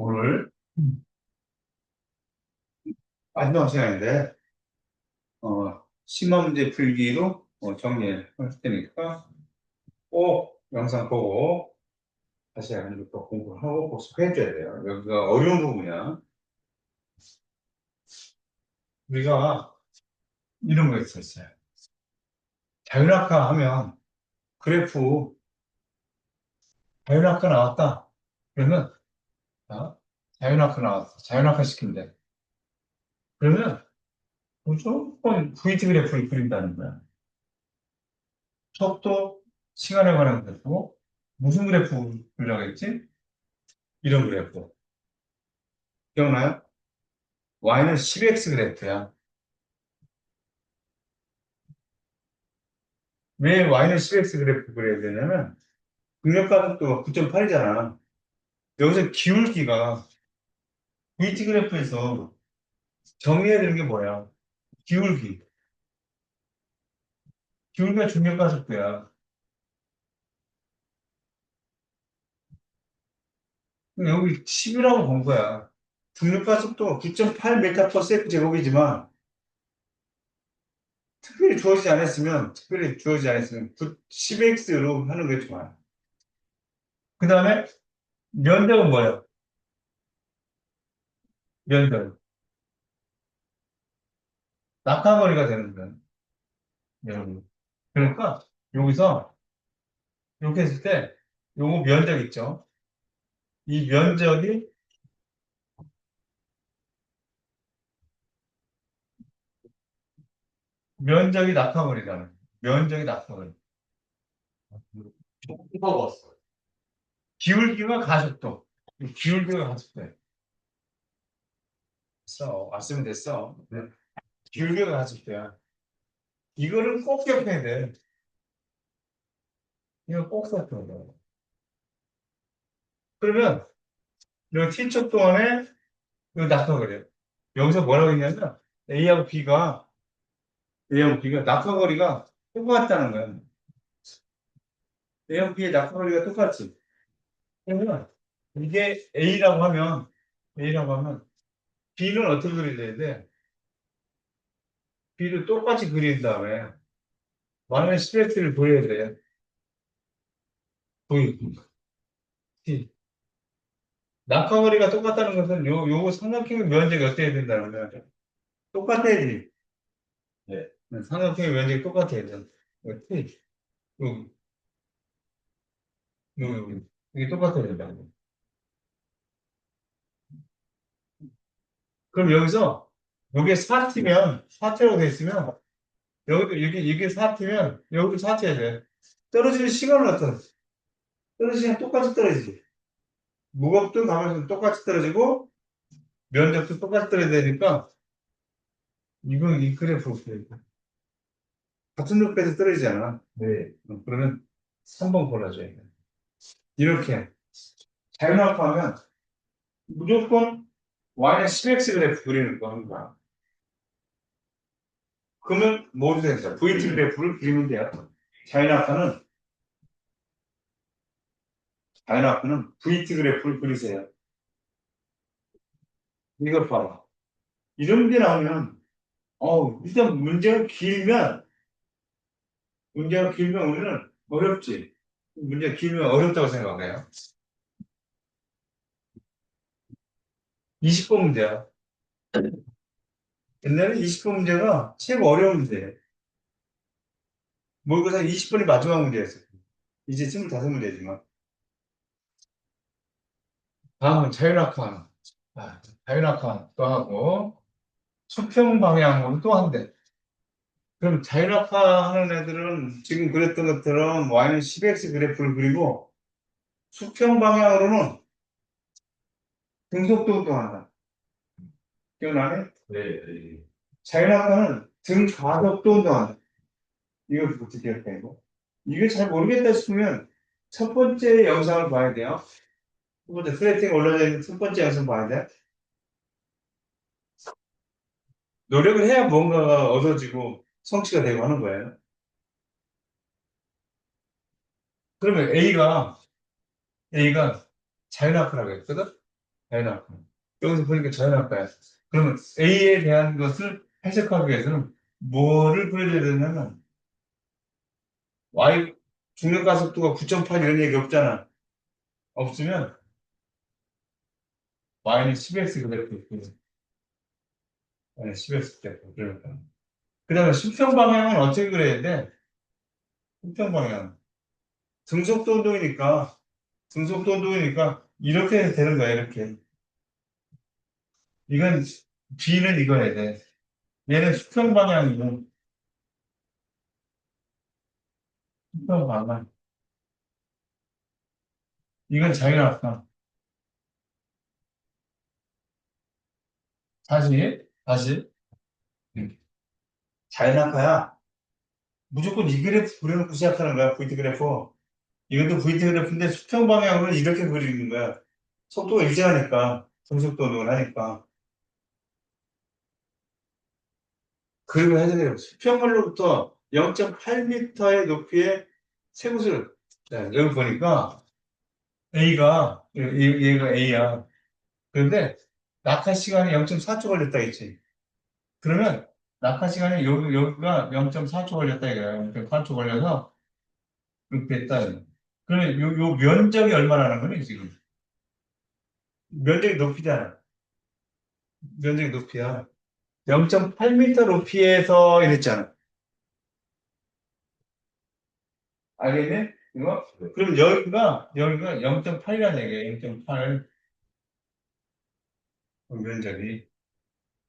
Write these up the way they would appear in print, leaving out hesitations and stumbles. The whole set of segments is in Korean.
오늘 마지막 시간인데, 심화 문제 풀기로 정리할 테니까 꼭 영상 보고 다시 한번 또 공부하고 복습해줘야 돼요. 여기가 어려운 부분이야. 우리가 이런 거 있었어요. 자율학과 하면 그래프 자율학과 나왔다. 그러면 자율학과 나왔어. 자율학과 시킨대. 그러면 무조건 VT 그래프를 그린다는 거야. 속도, 시간에 관한 그래프고 무슨 그래프 그리려고 했지? 이런 그래프. 기억나요? y는 10x 그래프야. 왜 y는 10x 그래프 그려야 되냐면 극력가속도가 9.8이잖아. 여기서 기울기가 VT 그래프에서 정리해야 되는 게 뭐야? 기울기. 기울기가 중력가속도야. 여기 10이라고 본 거야. 중력가속도가 9.8m/s 제곱이지만 특별히 주어지지 않았으면 10x로 하는 게 좋아요. 그 다음에 면적은 뭐야? 면적. 낙하거리가 되는 거야. 여러분. 그러니까 여기서 이렇게 했을 때 요거 면적 있죠? 이 면적이 낙하거리잖아요. 면적이 낙하거리. 무거웠어. 기울기가 가속도. 기울기가 가속도예요. 됐어. 왔으면 됐어. 네. 기울기가 가속도야. 이거를 꼭 기억해야 돼. 이거 꼭 기억해야 돼. 그러면 이 t초 동안에 이거 낙하거리예요. 여기서 뭐라고 했냐면 A하고 B가 낙하거리가 똑같다는 거야. A하고 B의 낙하거리가 똑같지. 그러면 이게 A라고 하면 B는 어떻게 그려야 돼? B를 똑같이 그린 다음에 만원의 스트레스를 보여야 돼. 보이. 낙하거리가 똑같다는 것은 요거 삼각형의 면적이 어떻게 된다는 거야? 똑같아야지. 네. 삼각형의 면적이 똑같아야 돼. 어떻게? 요, 이게 똑같아야 된다는 거야. 그럼 여기서 요게 4t라고 돼 있으면 여기도 이게 4t면 여기도 4t야 돼. 떨어지는 시간은 어떤? 떨어지는 시간 똑같이 떨어지지. 무겁든 가만히 똑같이 떨어지고 면적도 똑같이 떨어져야 되니까 이건 이 그래프 같은 높이에서 떨어지잖아. 네. 그러면 3번 골라줘야 돼. 이렇게 자연학하면 무조건 y는 10x 그래프 그리는 거 하는 거야. 그러면 모두 된다. VT 그래프를 그리면 돼요. 자연학하는 VT 그래프를 그리세요. 이걸 봐봐. 이런 게 나오면 일단 문제가 길면 우리는 어렵지. 문제가 길면 어렵다고 생각해요. 20번 문제야. 옛날에 20번 문제가 최고 어려운 문제예요. 모의고사 20번이 마지막 문제였어요. 이제 25문제지만. 다음은 자율학원. 자율학원 또 하고, 수평 방향으로 또 한대. 그럼 자율학과 하는 애들은 지금 그랬던 것처럼 y는 10x 그래프를 그리고 수평 방향으로는 등속도 운동한다. 기억나네? 네. 네. 자율학과는 등 가속도 운동한다. 이걸 어떻게 기억해고 이게 잘 모르겠다 싶으면 첫 번째 영상을 봐야 돼요. 첫 번째 플래팅 올라져 있는 첫 번째 영상 봐야 돼. 노력을 해야 뭔가가 얻어지고 성취가 되고 하는 거예요. 그러면 A가 자연학과라고 했거든? 자연학과. 여기서 보니까 자연학과야. 그러면 A에 대한 것을 해석하기 위해서는 뭐를 그려야 되냐면, Y 중력가속도가 9.8 이런 얘기 없잖아. 없으면 Y는 10x 그래프 있거든. Y는 10x 그래프. 그러니까. 그 다음에 수평 방향은 어떻게 그려야 돼? 수평 방향. 등속도 운동이니까, 등속도 운동이니까, 이렇게 해도 되는 거야, 이렇게. 이건, B는 이거 해야 돼. 얘는 수평 방향이고, 수평 방향. 이건 자유낙하. 다시. 음. 자유낙하야. 무조건 이 그래프 그려놓고 시작하는 거야, VT 그래프. 이것도 VT 그래프인데 수평 방향으로는 이렇게 그리는 거야. 속도가 일정하니까, 등속도 운동을 하니까. 그리고 해야 돼요. 수평물로부터 0.8m의 높이의 쇠구슬. 자, 여기 보니까 얘가 A야. 그런데 낙하 시간이 0.4초 걸렸다 했지. 그러면 낙하 시간이 여기가 0.4초 걸렸다 이거야. 0.4초 걸려서 그렇게 됐다. 그러면 요 면적이 얼마라는 거니, 지금? 면적이 높이잖아. 면적이 높이야. 0.8m 높이에서 이랬잖아. 알겠니? 이거? 그럼 여기가 0.8이라는 얘기야. 0.8 면적이.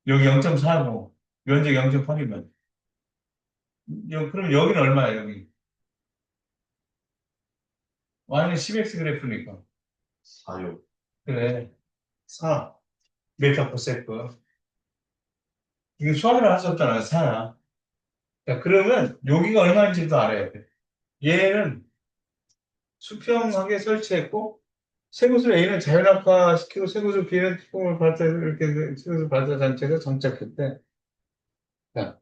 여기 0.4고, 면적이 0.8이면. 그럼 여기는 얼마야, 여기? y는 10x 그래프니까. 4요. 그래. 4. 메타 퍼 세컨. 이거 수학을 할 수 없잖아. 4야. 자, 그러면 여기가 얼마인지도 알아야 돼. 얘는 수평하게 설치했고, 세구슬 A는 자연학화시키고 세구슬 B는 특공을 발사, 이렇게 세구슬 발사 장치에서 장착했대. 자,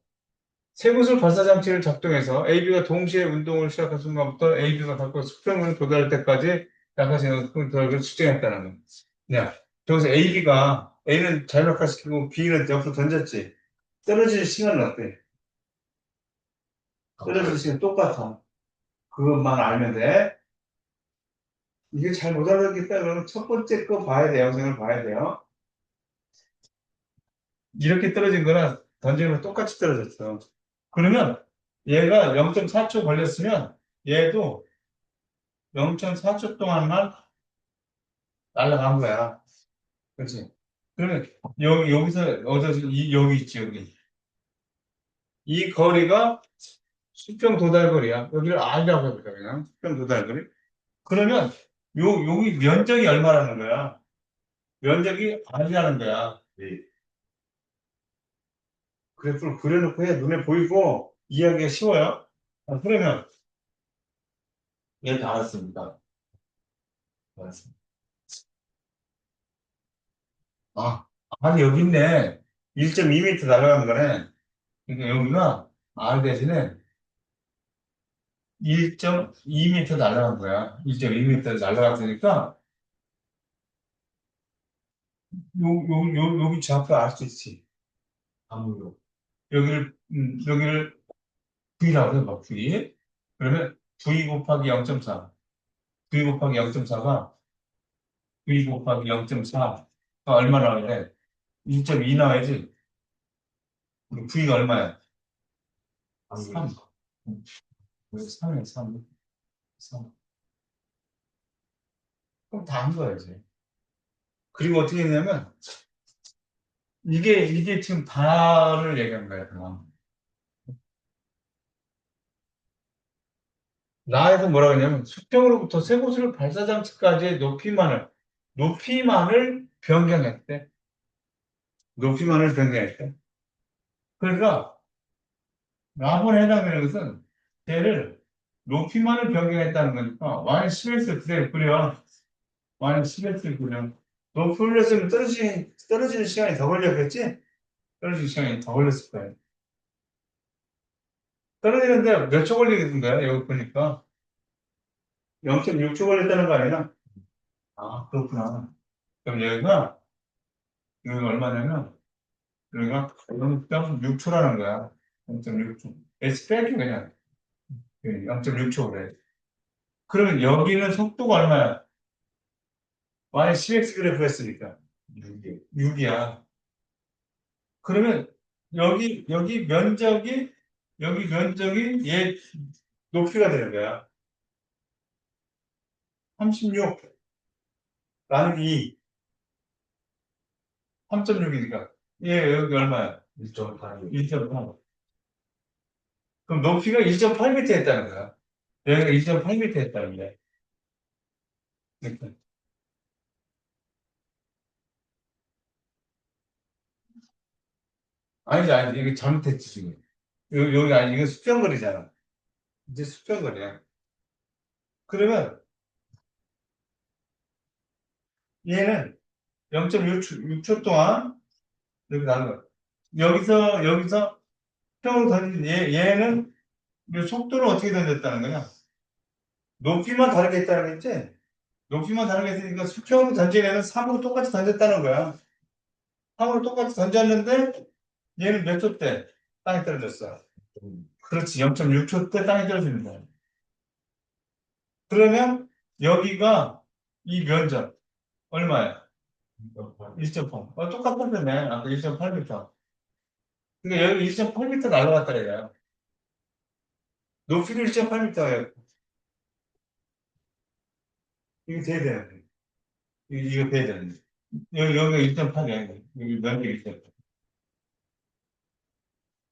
세구슬 발사 장치를 작동해서 AB가 동시에 운동을 시작한 순간부터 AB가 갖고 수평을 도달할 때까지 낙하시는 도달을 측정했다는 거야. 야, 저기서 A는 자연학화시키고 B는 옆으로 던졌지. 떨어지는 시간은 어때? 떨어지는 시간 똑같아. 그것만 알면 돼. 이게 잘 못 알아듣겠다 그러면 첫 번째 거 봐야 돼요. 영상을 봐야 돼요. 이렇게 떨어진 거랑 던지는 거 똑같이 떨어졌어. 그러면 얘가 0.4초 걸렸으면 얘도 0.4초 동안만 날아간 거야. 그렇지? 그러면 여기서 얻어서 여기 있지, 여기. 이 거리가 수평 도달거리야. 여기를 R이라고 해보자, 그냥. 수평 도달거리. 그러면 여기 면적이 얼마라는 거야? 면적이 R이라는 거야. 네. 그래프를 그려놓고 해. 눈에 보이고 이해하기가 쉬워요. 그러면 예, 다 알았습니다. 알았습니다. 아, 아니 여기 있네. 1.2m 날아가는 거네. 그러니까 여기가 R 대신에 1.2m 날아간 거야. 1.2m 날아갔으니까 여기 좌표 알 수 있지. 아무로. 여기를 V라고 해봐, V. 그러면 V 곱하기 0.4. V 곱하기 0.4가 V 곱하기 0.4가 얼마 나와야 돼? 1.2 나와야지. 그럼 V가 얼마야? 3. 3이야, 3. 3. 그럼 다 한 거야, 이제. 그리고 어떻게 했냐면, 이게 지금 다를 얘기한 거야, 그럼. 나에서 뭐라고 했냐면, 수평으로부터 쇠고슬 발사장치까지의 높이만을 변경했대. 높이만을 변경했대. 그러니까, 라본에 해당되는 것은, 얘를 높이만을 변경했다는 거니까, y10x 그대로 그려. y10x 그려. 높이 올렸으면 떨어지는 시간이 더 걸렸겠지? 떨어지는 시간이 더 걸렸을 거예요. 떨어지는데 몇 초 걸리겠는가요? 여기 보니까 0.6초 걸렸다는 거 아니야? 아, 그렇구나. 그럼 여기가 얼마냐면, 여기가 0.6초라는 거야. 0.6초. S 빼기 그냥. 0.6초 그래. 그러면 여기는 속도가 얼마야? y 10x 그래프 했으니까. 6이야. 그러면 여기 면적이 얘 높이가 되는 거야. 36 나누기 2, 3.6이니까. 얘 여기 얼마야? 1.8. 1.8. 그럼 높이가 1.8m 했다는 거야. 여기가 1.8m 했다는 거야. 그러니까. 아니지. 이게 잘못했지, 지금. 여기 아니, 이거 수평거리잖아. 이제 수평거리야. 그러면 얘는 0.6초 동안 여기 나는 거야. 여기서 평을 던진 얘는 이 속도를 어떻게 던졌다는 거냐? 높이만 다르게 했다는 거지? 높이만 다르게 했으니까 수평으로 던진 애는 3으로 똑같이 던졌다는 거야. 3으로 똑같이 던졌는데 얘는 몇 초 때 땅에 떨어졌어? 그렇지. 0.6초 때 땅에 떨어지는 거야. 그러면 여기가 이 면적 얼마야? 1.8. 똑같았네. 아까 1.8m. 그러니까 여기 1.8m 날라갔다 이거야. 높이도 1.8m예요. 이거 돼야 되는데. 이거 돼야 되는데. 여기가 1.8이야. 여기 면적이 1.8.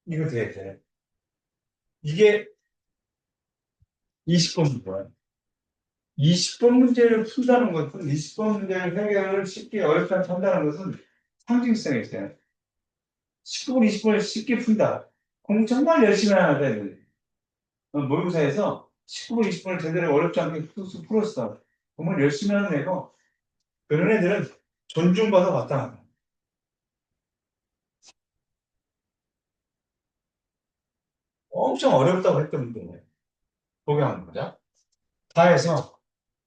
이거 돼야 돼. 이게 20번 문제야. 20번 문제를 푼다는 것은 20번 문제를 해결을 쉽게 어렵게 한다는 것은 상징성이 있어요. 19분, 20분을 쉽게 푼다. 공부 정말 열심히 해야 돼. 모의고사에서 19분, 20분을 제대로 어렵지 않게 풀었어. 정말 열심히 하는 애고, 그런 애들은 존중받아 봤다. 엄청 어렵다고 했던 문제. 보게 하는 거죠. 다해서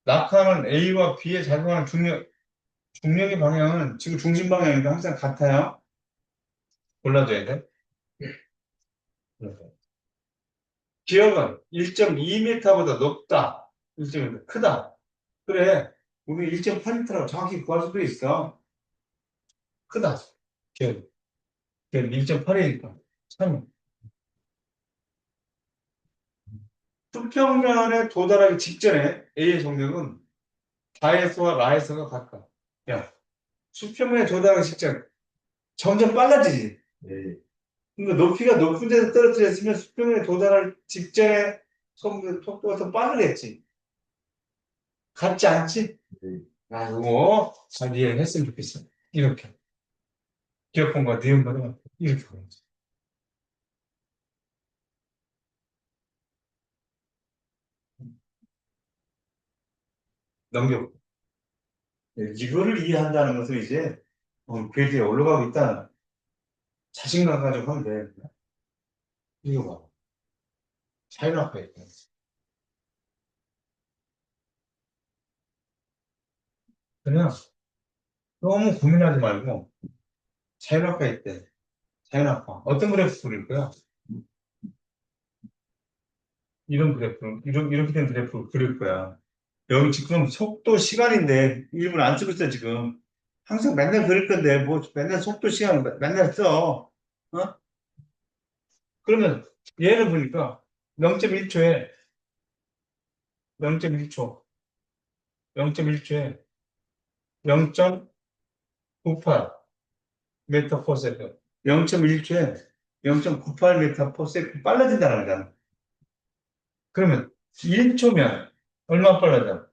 낙하는 A와 B에 작용하는 중력의 방향은 지금 중심 방향이니까 항상 같아요. 골라줘야 돼. 기억은 1.2m보다 높다. 1.2m 크다. 그래. 우리 1.8m라고 정확히 구할 수도 있어. 크다. 기억. 기억 1.8이니까. 참. 수평면에 도달하기 직전에 A의 정력은 다에서와 라에서가 같다. 야, 수평면에 도달하기 직전. 점점 빨라지지. 네. 그러니까 높이가 높은 데서 떨어뜨렸으면 수평에 도달할 직전에 속도가 더 빠르겠지. 같지 않지? 네. 아, 이거 잘 이해했으면 좋겠어. 이렇게. 기억본과 내용과는 이렇게 보여지. 넘겨. 이거를 이해한다는 것은 이제 궤도에 올라가고 있다는 자신감 가지고 하면 돼. 이거 봐. 자유낙하 있다. 그냥 너무 고민하지 말고 자유낙하 있대. 자유낙하. 어떤 그래프 그릴 거야? 이런 그래프, 이렇게 된 그래프 그릴 거야. 여기 지금 속도 시간인데, 일본 안 쓰고 있어, 지금. 항상 맨날 그릴 건데, 뭐, 맨날 속도 시간 맨날 써. 어? 그러면, 얘를 보니까, 0.1초에, 0.1초, 0.1초에 0.98 메타 퍼 세컨드. 0.1초에 0.98 메타 퍼 세컨드 빨라진다는 거잖아. 그러면, 1초면, 얼마 빨라져?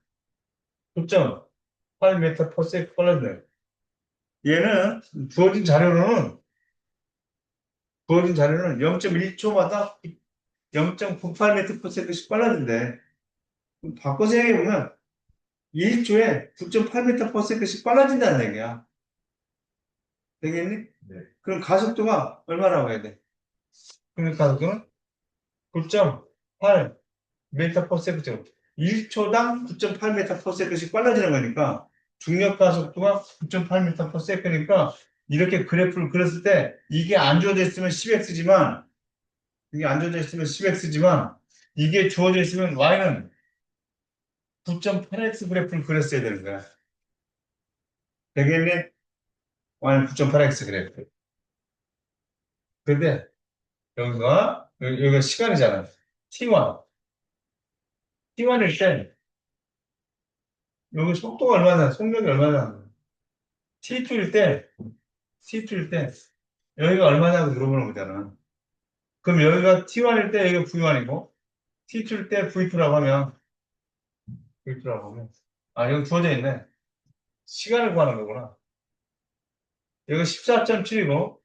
9.8 메타 퍼 세컨드 빨라져요. 얘는, 주어진 자료로는 0.1초마다 0.98m/s씩 빨라진대. 바꿔서 얘기해보면 1초에 9.8m/s씩 빨라진다는 얘기야. 되겠니? 네. 그럼 가속도가 얼마라고 해야 돼? 그럼 가속도는 9.8m/s. 1초당 9.8m/s씩 빨라지는 거니까 중력파 속도가 9.8m/s니까 이렇게 그래프를 그렸을 때 이게 안 주어져 있으면 10x지만 이게 안 주어져 있으면 10x지만 이게 주어져 있으면 y는 9.8x 그래프를 그렸어야 되는 거야. 되겠니? y는 9.8x 그래프. 근데 여기가 시간이잖아. t1. t1일 때 여기 속도가 얼마나 속력이 얼마나 t2일 때 t2일 때 여기가 얼마냐고 물어보는 거잖아. 그럼 여기가 t1일 때 여기가 v1이고 t2일 때 v2라고 하면 여기 주어져 있네. 시간을 구하는 거구나. 여기가 14.7이고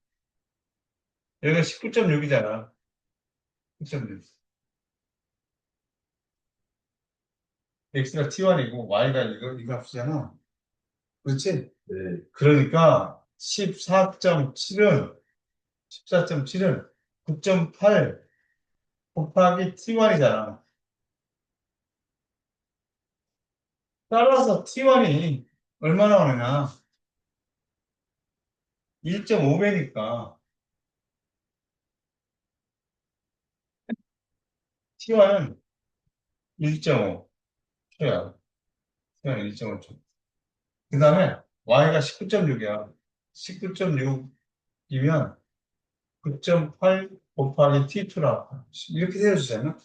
여기가 19.6이잖아. 19.6. x가 t1이고 y가 이거 값이잖아. 그렇지? 네. 그러니까 14.7은 9.8 곱하기 t1이잖아. 따라서 t1이 얼마 나오느냐? 1.5배니까 t1은 1.5 초야. t1은 1.5초. 그 다음에 y가 19.6이야. 19.6이면 9.8 곱하기 t2라. 이렇게 세워주잖아.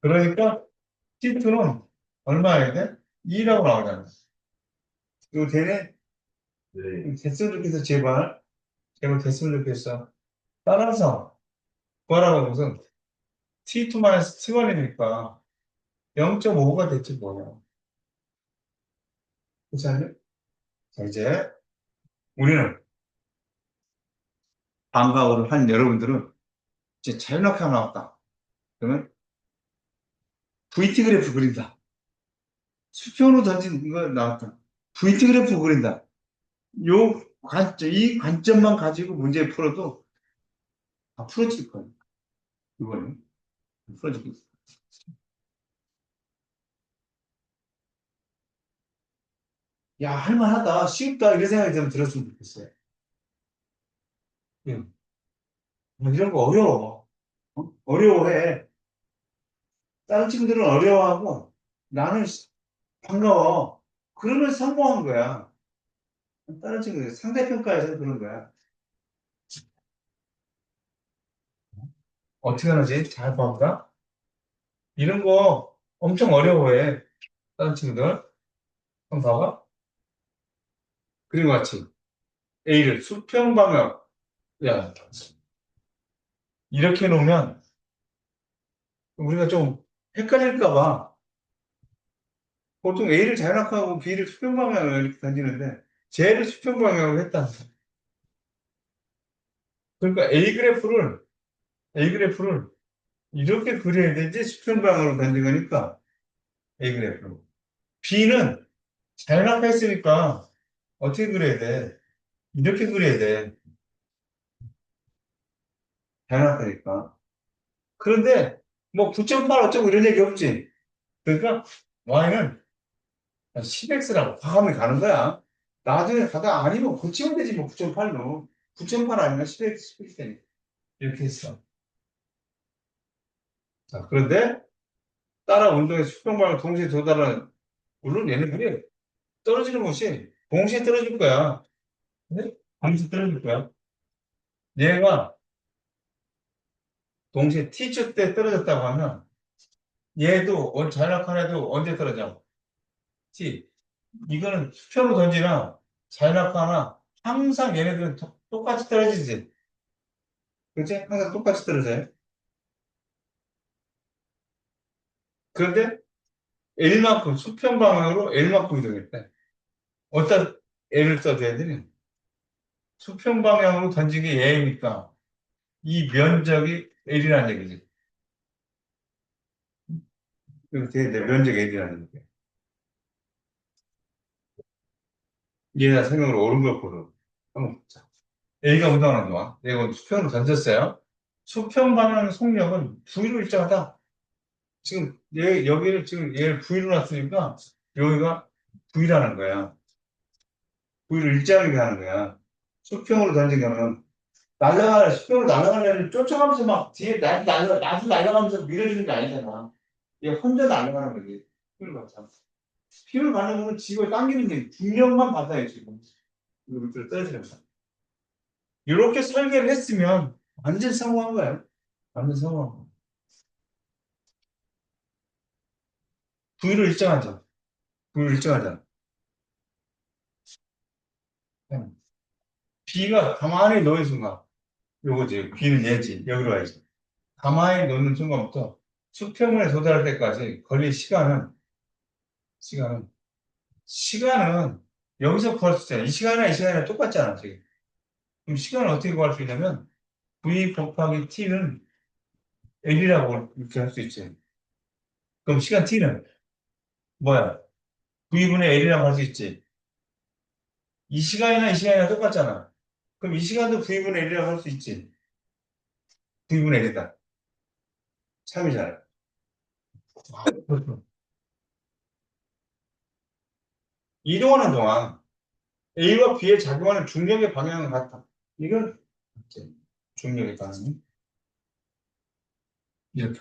그러니까 t2는 얼마야 돼? 2라고 나오잖아. 이거 되네? 네. 됐으면 좋겠어, 제발. 제발 됐으면 좋겠어. 따라서, 뭐라고 무슨, t2-t1이니까 0.5가 됐지, 뭐냐. 그렇지 않니? 자, 이제, 우리는, 방과후를 한 여러분들은, 이제 자연학회 나왔다. 그러면, VT 그래프 그린다. 수평으로 던진 이거 나왔다. VT 그래프 그린다. 이 관점만 가지고 문제 풀어도 다 풀어질 거예요. 이거는. 풀어질 거예요. 야, 할만하다. 쉽다. 이런 생각이 좀 들었으면 좋겠어요. 응. 이런 거 어려워. 어려워해. 다른 친구들은 어려워하고 나는 반가워. 그러면 성공한 거야. 다른 친구들 상대평가에서 그런 거야. 어떻게 하는지 잘 봐보자. 이런 거 엄청 어려워해. 다른 친구들. 한번 봐봐. 그리고 같이 A를 수평 방향. 야, 이렇게 놓으면 우리가 좀 헷갈릴까 봐. 보통 A를 자연학하고 B를 수평 방향으로 이렇게 던지는데 J를 수평 방향으로 했다. 그러니까 A 그래프를 이렇게 그려야 되지 수평 방향으로 던진 거니까 A 그래프. B는 자연학했으니까 어떻게 그려야 돼? 이렇게 그려야 돼. 자연학하니까. 그런데 뭐 9.8 어쩌고 이런 얘기 없지. 그러니까 Y는 10x라고 과감히 가는 거야. 나중에 가다 아니면 고치면 되지 뭐 9.8로. 9.8 아니면 10x, 10x 되니까. 이렇게 했어. 자, 그런데 따라 운동의 수평방을 동시에 도달하는 물론 얘네들이 떨어지는 것이 동시에 떨어질 거야. 네? 동시에 떨어질 거야. 얘가 동시에 t축 때 떨어졌다고 하면 얘도 자연학한 애도 언제 떨어져? t. 이거는 수평으로 던지나 자연학하나 항상 얘네들은 똑같이 떨어지지. 그치? 항상 똑같이 떨어져요. 그런데 L만큼 수평 방향으로 L만큼 이동했대. 어디다 L을 써줘야 되니? 수평 방향으로 던진 게 얘니까 이 면적이 L이라는 얘기지. 이렇게 내 면적이 L이라는 얘기. 얘가 생각으로 옳은 걸 보러 한번 보자. A가 운동하는 동안 내가 수평으로 던졌어요. 수평 방향 속력은 V로 일정하다. 지금 여기를 지금 얘를 V로 놨으니까 여기가 V라는 거야. V를 일정하게 하는 거야. 수평으로 던진 거는 수평으로 날아가려면 쫓아가면서 막 뒤에 나도 날아가면서 밀어주는 게 아니잖아. 얘 혼자 날아가는 거지. 힘을 받잖아. 힘을 받는 거는 지구에 당기는 게 중력만 받아요, 지금. 이거 밑으로 떨어지면서. 이렇게 설계를 했으면 완전 성공한 거예요. 완전 성공한 거. V를 일정하자. V를 일정하자. B가 가만히 놓인 순간, 요거지. B는 얘지. 여기로 와야지. 가만히 놓는 순간부터 수평면에 도달할 때까지 걸릴 시간은, 시간은 여기서 구할 수 있잖아. 이 시간이나 이 시간이나 똑같잖아, 지금. 그럼 시간을 어떻게 구할 수 있냐면, V 곱하기 T는 L이라고 이렇게 할 수 있지. 그럼 시간 T는 뭐야? V분의 L이라고 할 수 있지. 이 시간이나 이 시간이나 똑같잖아. 그럼 이 시간도 V분의 L이라고 할 수 있지. V분의 L이다. 3이잖아. 이동하는 동안 A와 B에 작용하는 중력의 방향은 같다. 이건 맞지. 중력의 방향이 이렇게.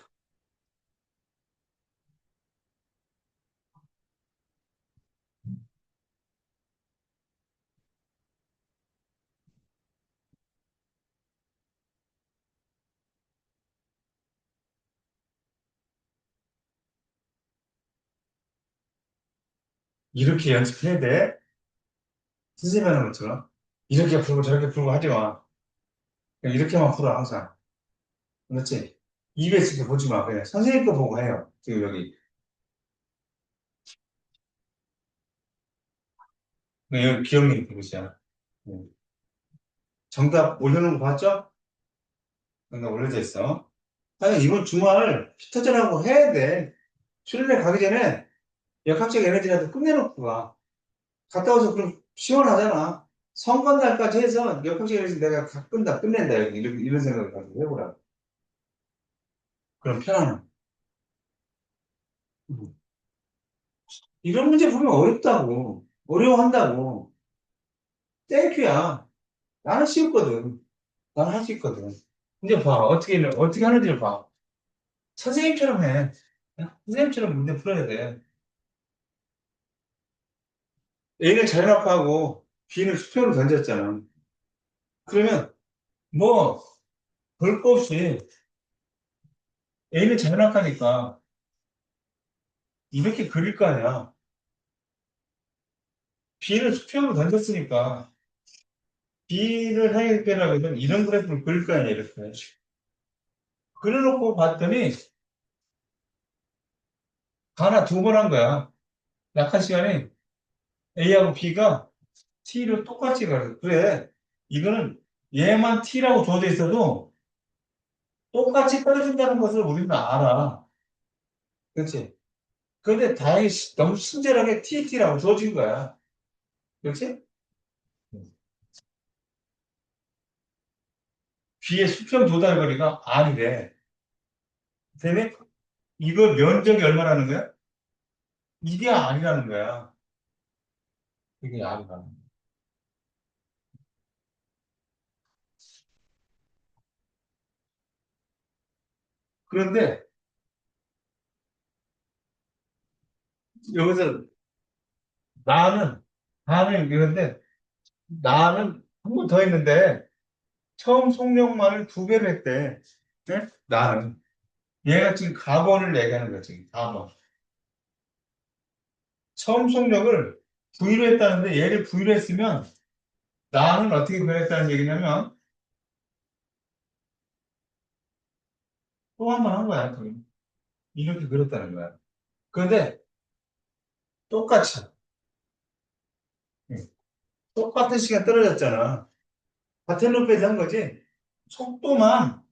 이렇게 연습해야 돼. 선생님 하는 것처럼. 이렇게 풀고 저렇게 풀고 하지 마. 그냥 이렇게만 풀어, 항상. 그렇지? EBS 이렇게 보지 마. 그냥 선생님 거 보고 해요. 지금 여기. 여기 기억력 보시잖아. 정답 올려놓은 거 봤죠? 정답 올려져 있어. 아니, 이번 주말 피터전하고 해야 돼. 수련회 가기 전에 역학적 에너지라도 끝내놓고 가. 갔다 와서 그럼 시원하잖아. 선거날까지 해서 역학적 에너지 내가 다 끝낸다. 이런 생각을 가지고 해보라. 그럼 편안해. 음. 이런 문제 보면 어렵다고. 어려워한다고. 땡큐야. 나는 쉬웠거든. 나는 할 수 있거든. 이제 봐. 어떻게 하는지를 봐. 선생님처럼 해. 선생님처럼 문제 풀어야 돼. A를 자연합하고 B는 수평으로 던졌잖아. 그러면 뭐, 볼 거 없이 A는 자연합하니까 이렇게 그릴 거 아니야. B를 수평으로 던졌으니까 B를 해결하려면 이런 그래프를 그릴 거 아니야, 이렇게. 그려놓고 봤더니 하나 두 번 한 거야. 약한 시간에 A하고 B가 T를 똑같이 가려. 그래. 이거는 얘만 T라고 주어져 있어도 똑같이 떨어진다는 것을 우리는 알아. 그렇지? 근데 다행히 너무 친절하게 TT라고 주어진 거야. 그렇지? B의 수평 도달 거리가 R이래. 그다음에 이거 면적이 얼마라는 거야? 이게 R이라는 거야. 이게 R이라는 거야. 그런데 여기서 나는, 나는 이런데 나는 한 번 더 했는데 처음 속력만을 두 배로 했대. 네? 나는. 얘가 지금 가번을 얘기하는 거야, 지금. 가번. 처음 속력을 V로 했다는데 얘를 V로 했으면 나는 어떻게 변했다는 얘기냐면 또 한 번 한 거야, 그럼. 이렇게 그렸다는 거야. 그런데 똑같이, 응. 똑같은 시간 떨어졌잖아. 같은 높이에서 한 거지. 속도만,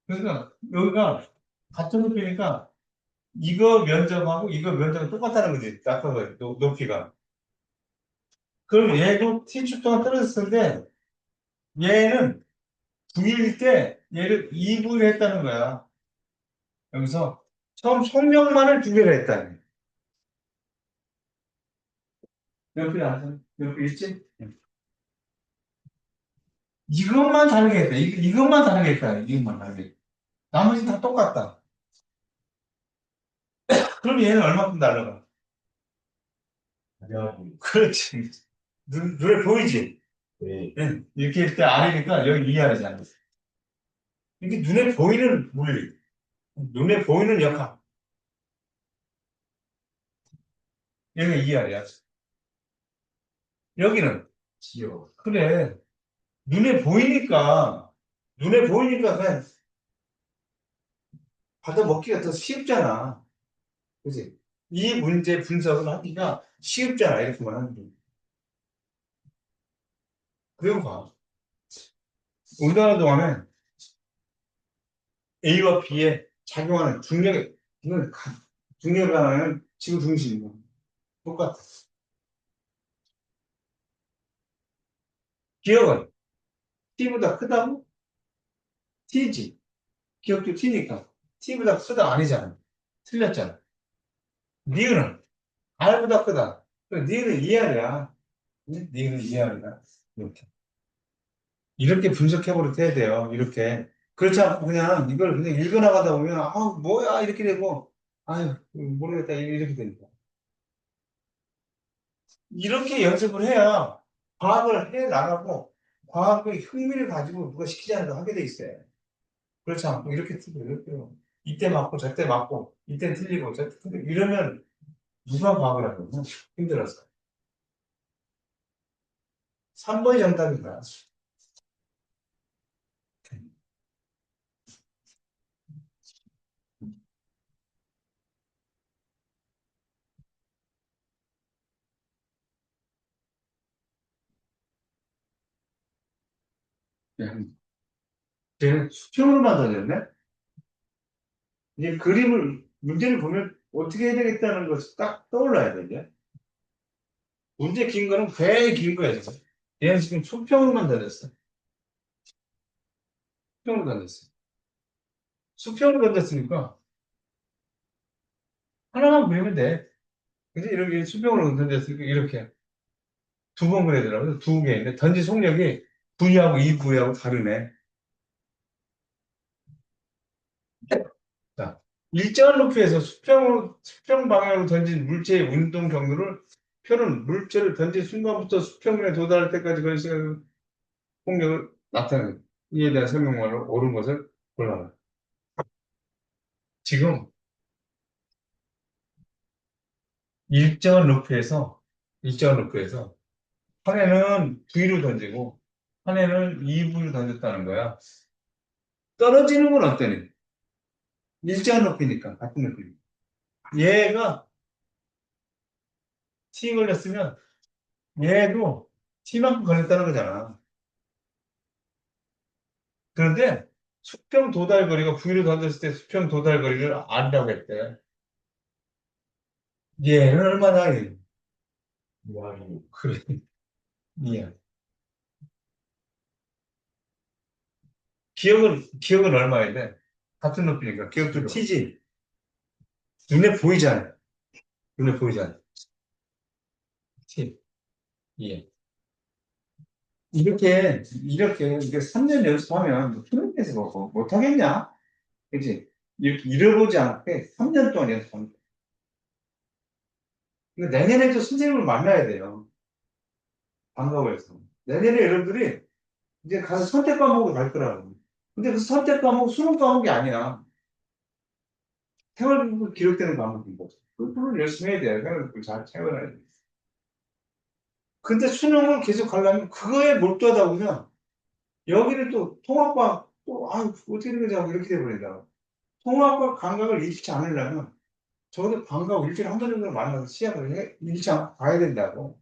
그러니까 여기가 같은 높이니까 이거 면적하고 이거 면적은 똑같다는 거지. 아까 그 높이가. 그럼 얘도 t축 동안 떨어졌을 때 얘는 9일 때 얘를 2분을 했다는 거야. 여기서 처음 속력만을 두 개를 했다니. 연필 안 써? 연필 있지? 이것만 다르겠다. 이것만 다르겠다. 이것만 다르겠다. 나머지 다 똑같다. 그럼 얘는 얼마큼 달라가? 그렇지. 눈에 보이지? 네. 이렇게 할 때 아래니까 여기 위아래잖아. 이게 눈에 보이는 물리, 눈에 보이는 역학. 여기가 위아래야. 여기는 지요. 그래. 눈에 보이니까, 눈에 보이니까 그냥 받아먹기가 더 쉽잖아. 그지? 이 문제 분석을 하기가 쉽잖아. 이렇게만 하는 게. 그리고 봐. 우리나라 동안에 A와 B에 작용하는 이건 중력을 하는 지구 중심이고 똑같아. 기억은 T보다 크다고? T지. 기억도 T니까. T보다 크다 아니잖아. 틀렸잖아. 니은은 R보다 크다. 니은은 2R이야. 니은은 2R이다. 이렇게. 이렇게 분석해버려도 해야 돼요. 이렇게. 그렇지 않고 그냥 이걸 그냥 읽어나가다 보면, 아, 뭐야, 이렇게 되고, 아유, 모르겠다, 이렇게 되니까. 이렇게 연습을 해야 과학을 해 나가고, 과학의 흥미를 가지고 누가 시키지 않아도 하게 돼 있어요. 그렇지 않고, 이렇게 틀고, 이렇게. 이때 맞고, 저때 맞고, 이때 틀리고, 저때 틀리고, 이러면 누가 과학을 하겠냐? 힘들어서. 3번이 정답이다. 쟤는 수평으로만 던졌네? 이제 문제를 보면 어떻게 해야 되겠다는 것이 딱 떠올라야 돼, 이제. 문제 긴 거는 괜히 긴 거야, 지금. 얘는 지금 수평으로만 던졌어. 수평으로 던졌어. 수평으로 던졌으니까 하나만 그리면 돼. 그지? 이렇게 수평으로 던졌으니까 이렇게 두 번 그려야 되더라고. 두 개인데 던지 속력이 V하고 EV하고 다르네. 자, 일정한 높이에서 수평 방향으로 던진 물체의 운동 경로를 표는 물체를 던진 순간부터 수평면에 도달할 때까지 걸린 시간 폭력을 나타내는 이에 대한 설명만으로 옳은 것을 골라라. 지금 일정한 높이에서 한 해는 V로 던지고 한 해는 EV로 던졌다는 거야. 떨어지는 건 어떠니? 일정한 높이니까 같은 높이니까. 얘가 T 걸렸으면 얘도 T만큼 걸렸다는 거잖아. 그런데 수평 도달 거리가 V로 던졌을 때 수평 도달 거리를 안다고 했대. 얘는 얼마나 와, 그래. 예. 기억은 얼마야 돼? 같은 높이니까. 기억도 T지. 눈에 보이잖아. 눈에 보이잖아. T. 예. 이게 3년 연습하면 프로그램에서 뭐 못하겠냐? 그치? 이렇게 잃어보지 않게 3년 동안 연습하면 돼. 근데 내년에도 선생님을 만나야 돼요. 방과후에서. 내년에 여러분들이 이제 가서 선택 과목으로 갈 거라고. 근데 그 선택 과목, 수능 과목이 아니야. 생활 기록되는 과목인 거죠. 그걸 열심히 해야 돼요. 생활을 잘 채워놔야 돼. 근데 수능을 계속 가려면 그거에 몰두하다 보면 여기는 또 통합과학 또, 어떻게 된 거지 하고 이렇게 돼버린다. 통합과 감각을 잃지 않으려면 적어도 방과후 일주일에 한 번 정도 만나서 시합을 잃지 않고 봐야 된다고.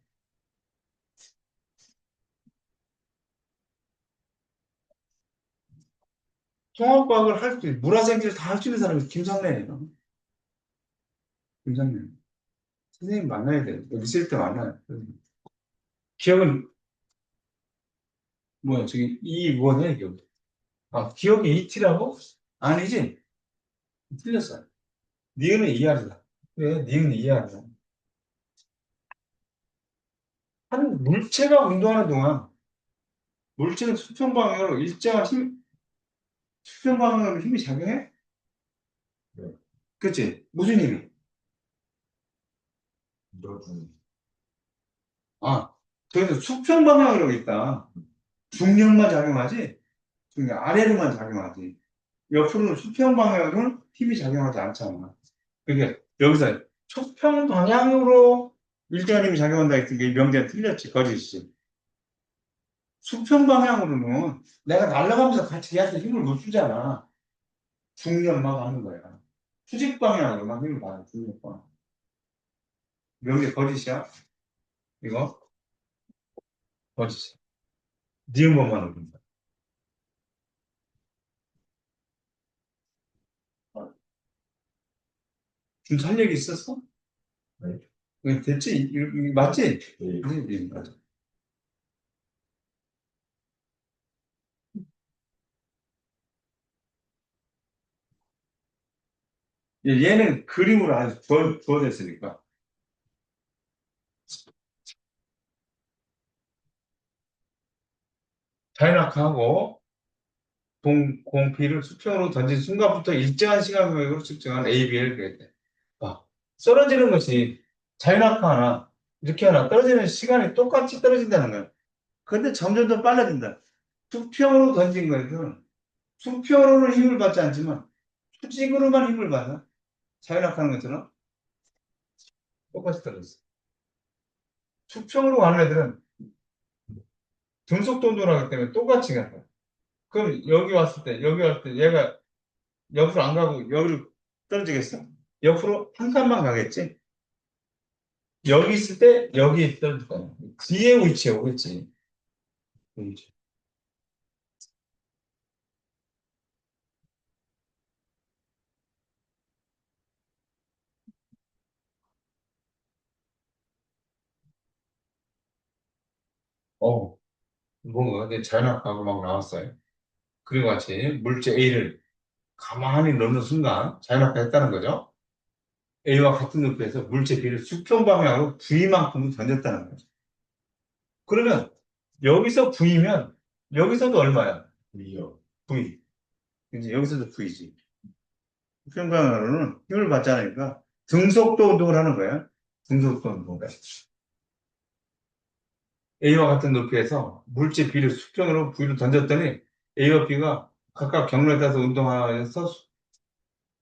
통합과학을 할 수, 물화생지를 다 할 수 있는 사람이 김상래예요. 김상래. 선생님 만나야 돼요. 여기 있을 때 만나요. 기억은, 뭐야, 저기, 뭐냐, 기억. 기억이 이티라고? 아니지? 틀렸어. 니은은 이하이다. 그래, 니은은 이하이다. 한 물체가 운동하는 동안 물체는 수평 방향으로 일정한 수평 방향으로 힘이 작용해? 네. 그치? 무슨 힘이? 밀어주는. 아, 그래서 수평 방향으로 있다. 중력만 작용하지? 중력 아래로만 작용하지. 옆으로는 수평 방향으로는 힘이 작용하지 않잖아. 그러니까 여기서 수평 방향으로 일정한 힘이 작용한다 했던 게 명제는 틀렸지, 거짓이. 수평 방향으로는 내가 날아가면서 같이 얘한테 힘을 못 주잖아. 중력만 하는 거야. 수직 방향으로만 힘을 받아, 중력방. 명제 거짓이야? 이거? 거짓이야. 니은것만 오른다. 좀 살 얘기 있었어? 네. 됐지? 맞지? 네. 네, 맞아. 얘는 그림으로 아주 부어졌으니까. 자연학하고 공피를 수평으로 던진 순간부터 일정한 시간 간격으로 측정한 AB를 그랬대. 아, 떨어지는 것이 자연학파 하나, 이렇게 하나, 떨어지는 시간이 똑같이 떨어진다는 거야. 근데 점점 더 빨라진다. 수평으로 던진 거에는 수평으로는 힘을 받지 않지만 수직으로만 힘을 받아. 자연학하는 것처럼 똑같이 떨어졌어. 수평으로 가는 애들은 등속도 운동을 하기 때문에 똑같이 가. 그럼 여기 왔을 때 얘가 옆으로 안 가고 여기로 떨어지겠어? 옆으로 한 칸만 가겠지? 여기 있을 때 여기 떨어질 거야. 뒤에 위치에 오겠지. 그렇지. 어, 뭔가 내 자연학하고 막 나왔어요. 그리고 같이 물체 A를 가만히 넣는 순간 자연학과 했다는 거죠. A와 같은 높이에서 물체 B를 수평 방향으로 V만큼 던졌다는 거죠. 그러면 여기서 V면 여기서도 얼마야? V요. V. 이제 여기서도 V지. 수평 방향으로는 힘을 받지 않으니까 등속도 운동을 하는 거야. 등속도 운동을. A와 같은 높이에서 물체 B를 수평으로 V로 던졌더니 A와 B가 각각 경로에 따라서 운동하여서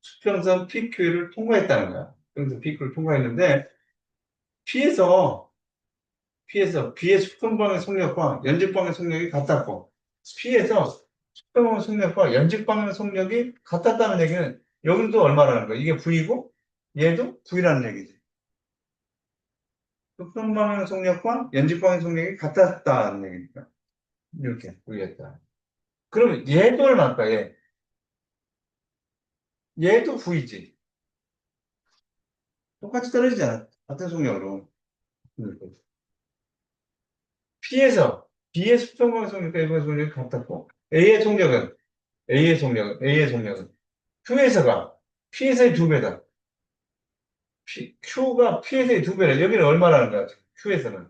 수평선 PQ를 통과했다는 거야. 그래서 PQ를 통과했는데 P에서 B의 수평방의 속력과 연직방의 속력이 같았고 P에서 수평방의 속력과 연직방의 속력이 같았다는 얘기는 여기도 얼마라는 거야? 이게 V고 얘도 V라는 얘기지. 수평방의 속력과 연직방의 속력이 같았다는 얘기니까 이렇게 V였다. 그러면 얘도 얼마일까? 얘도 V지. 똑같이 떨어지잖아. 같은 속력으로. P에서 B의 수평방 속력과 일반의 속력이 같았고 A의 속력은 Q에서가 P에서의 두 배다. Q가 P에서의 두 배라. 여기는 얼마라는 거야? Q에서는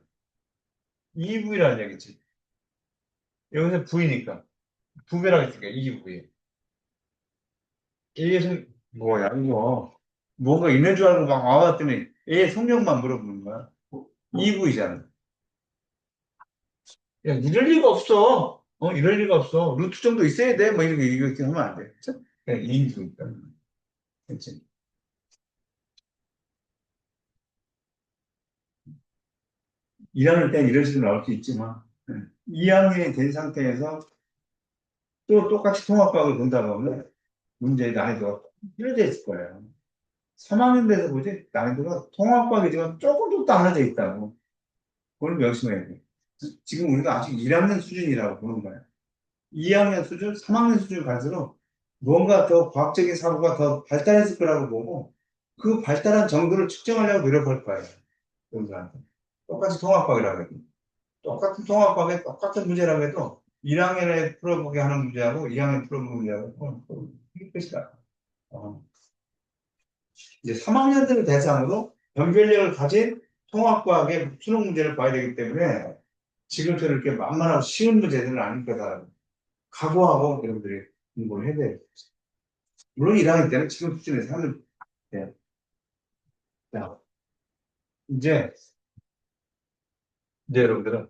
2V라는 얘기지. 여기서 V니까 두 배라고 했으니까 2V. A의 속 뭐야 이거 뭐가 있는 줄 알고 막 와봤더니 A의 속력만 물어보는 거야. 2V잖아. 야, 이럴 리가 없어. 이럴 리가 없어. 루트 정도 있어야 돼. 뭐 이렇게 하면 안 돼. 그쵸? 그냥 2인수니까. 그치? 1학년 때는 이런 식으로 나올 수 있지만, 2학년이 된 상태에서 또 똑같이 통합각을 본다고 하면 문제의 난이도가 틀려져 있을 거예요. 3학년 돼서 보지, 난이도가 통합각이지만 조금 더 나눠져 있다고. 그걸 명심해야 돼. 지금 우리가 아직 1학년 수준이라고 보는 거야. 2학년 수준, 3학년 수준 갈수록 뭔가 더 과학적인 사고가 더 발달했을 거라고 보고 그 발달한 정도를 측정하려고 노력할 거예요. 여기서 똑같이 통합학이라고 해도. 똑같은 통합학에 똑같은 문제라고 해도 1학년에 풀어보게 하는 문제하고 2학년 풀어보는 문제하고 이게 끝이다. 어. 이제 3학년들을 대상으로 변별력을 가진 통합과학의 수능 문제를 봐야 되기 때문에 지금처럼 이렇게 만만하고 쉬운 문제들은 아닐 거다. 각오하고 여러분들이 공부를 해야 돼요. 물론 1학년 때는 지금 수준에서 하면 돼요. 자, 이제, 이제 여러분들은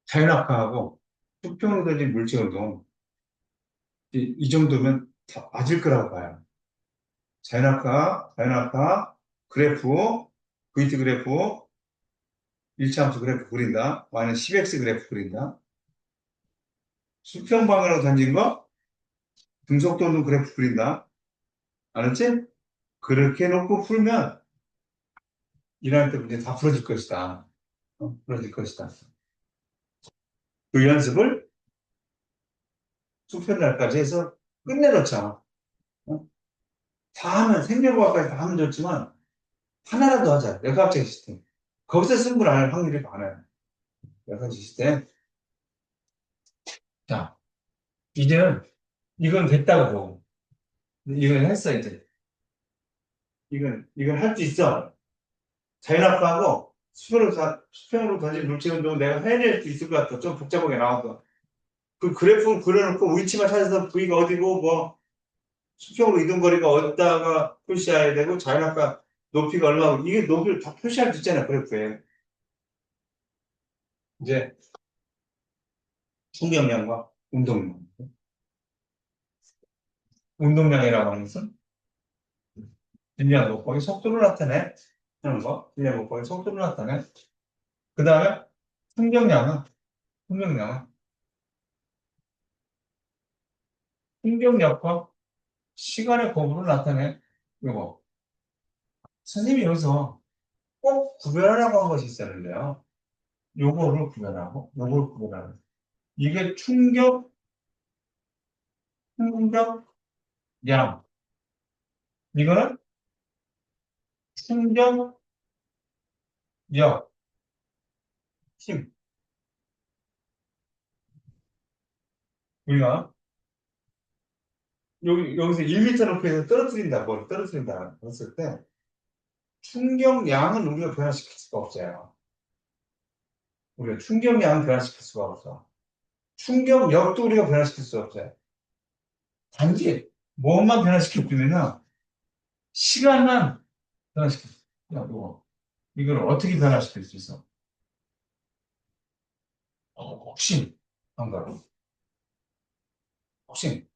자연학과하고 수평으로 던진 물질운동 이 정도면 다 맞을 거라고 봐요. 자연학과, 그래프, VT 그래프, 일차함수 그래프 그린다. Y는 10x 그래프 그린다. 수평 방향으로 던진 거, 등속도는 그래프 그린다. 알았지? 그렇게 놓고 풀면 1학년 때 문제 다 풀어질 것이다. 풀어질 것이다. 그 연습을 수평날까지 해서 끝내놓자. 어? 다 하면, 생명과학까지 다 하면 좋지만, 하나라도 하자. 역학적 시스템. 거기서 승부를 안 할 확률이 많아요. 역학적 시스템. 자, 이제는 이건 됐다고 보고. 이건 했어, 이제. 이건 할 수 있어. 자연학과하고 수평으로 던진 물질 운동은 내가 해낼 수 있을 것 같아. 좀 복잡하게 나와서. 그 그래프 그려놓고 위치만 찾아서 V가 어디고, 뭐, 수평으로 이동거리가 어디다가 표시해야 되고, 자연학과 높이가 얼마고, 이게 높이를 다 표시할 수 있잖아, 그래프에. 이제, 충격량과 운동량. 운동량이라고 하는 것은 질량 곱하기 속도를 나타내. 하는 거. 질량 곱하기 속도를 나타내. 그 다음에 충격량은 충격력과 시간의 곱으로 나타내. 이거. 선생님이 여기서 꼭 구별하라고 한 것이 있었는데요. 요거를 구별하는. 이게 충격량. 이거는 충격력, 힘. 우리가 여기서 1m 높이에서 떨어뜨린다, 뭘 떨어뜨린다 했을 때, 충격량은 우리가 변화시킬 수가 없어요. 우리가 충격량은 변화시킬 수가 없어. 충격력도 우리가 변화시킬 수 없어요. 단지, 무엇만 변화시켜주면은, 시간만 변화시킬 수 있어. 이걸 어떻게 변화시킬 수 있어? 혹시, 방금. 혹시,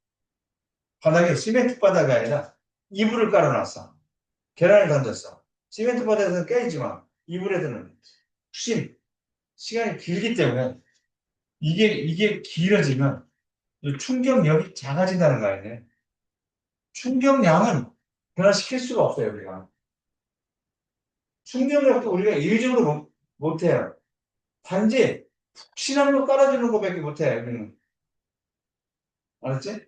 바닥에 시멘트 바닥이 아니라, 이불을 깔아놨어. 계란을 던졌어. 시멘트 바닥에서는 깨지만, 이불에서는 혹시, 시간이 길기 때문에, 이게 길어지면, 이 충격력이 작아진다는 거 아니에요? 충격량은 변화시킬 수가 없어요, 우리가. 충격력도 우리가 일적으로 못해요. 단지 푹신함으로 깔아주는 것밖에 못해, 우리는. 알았지?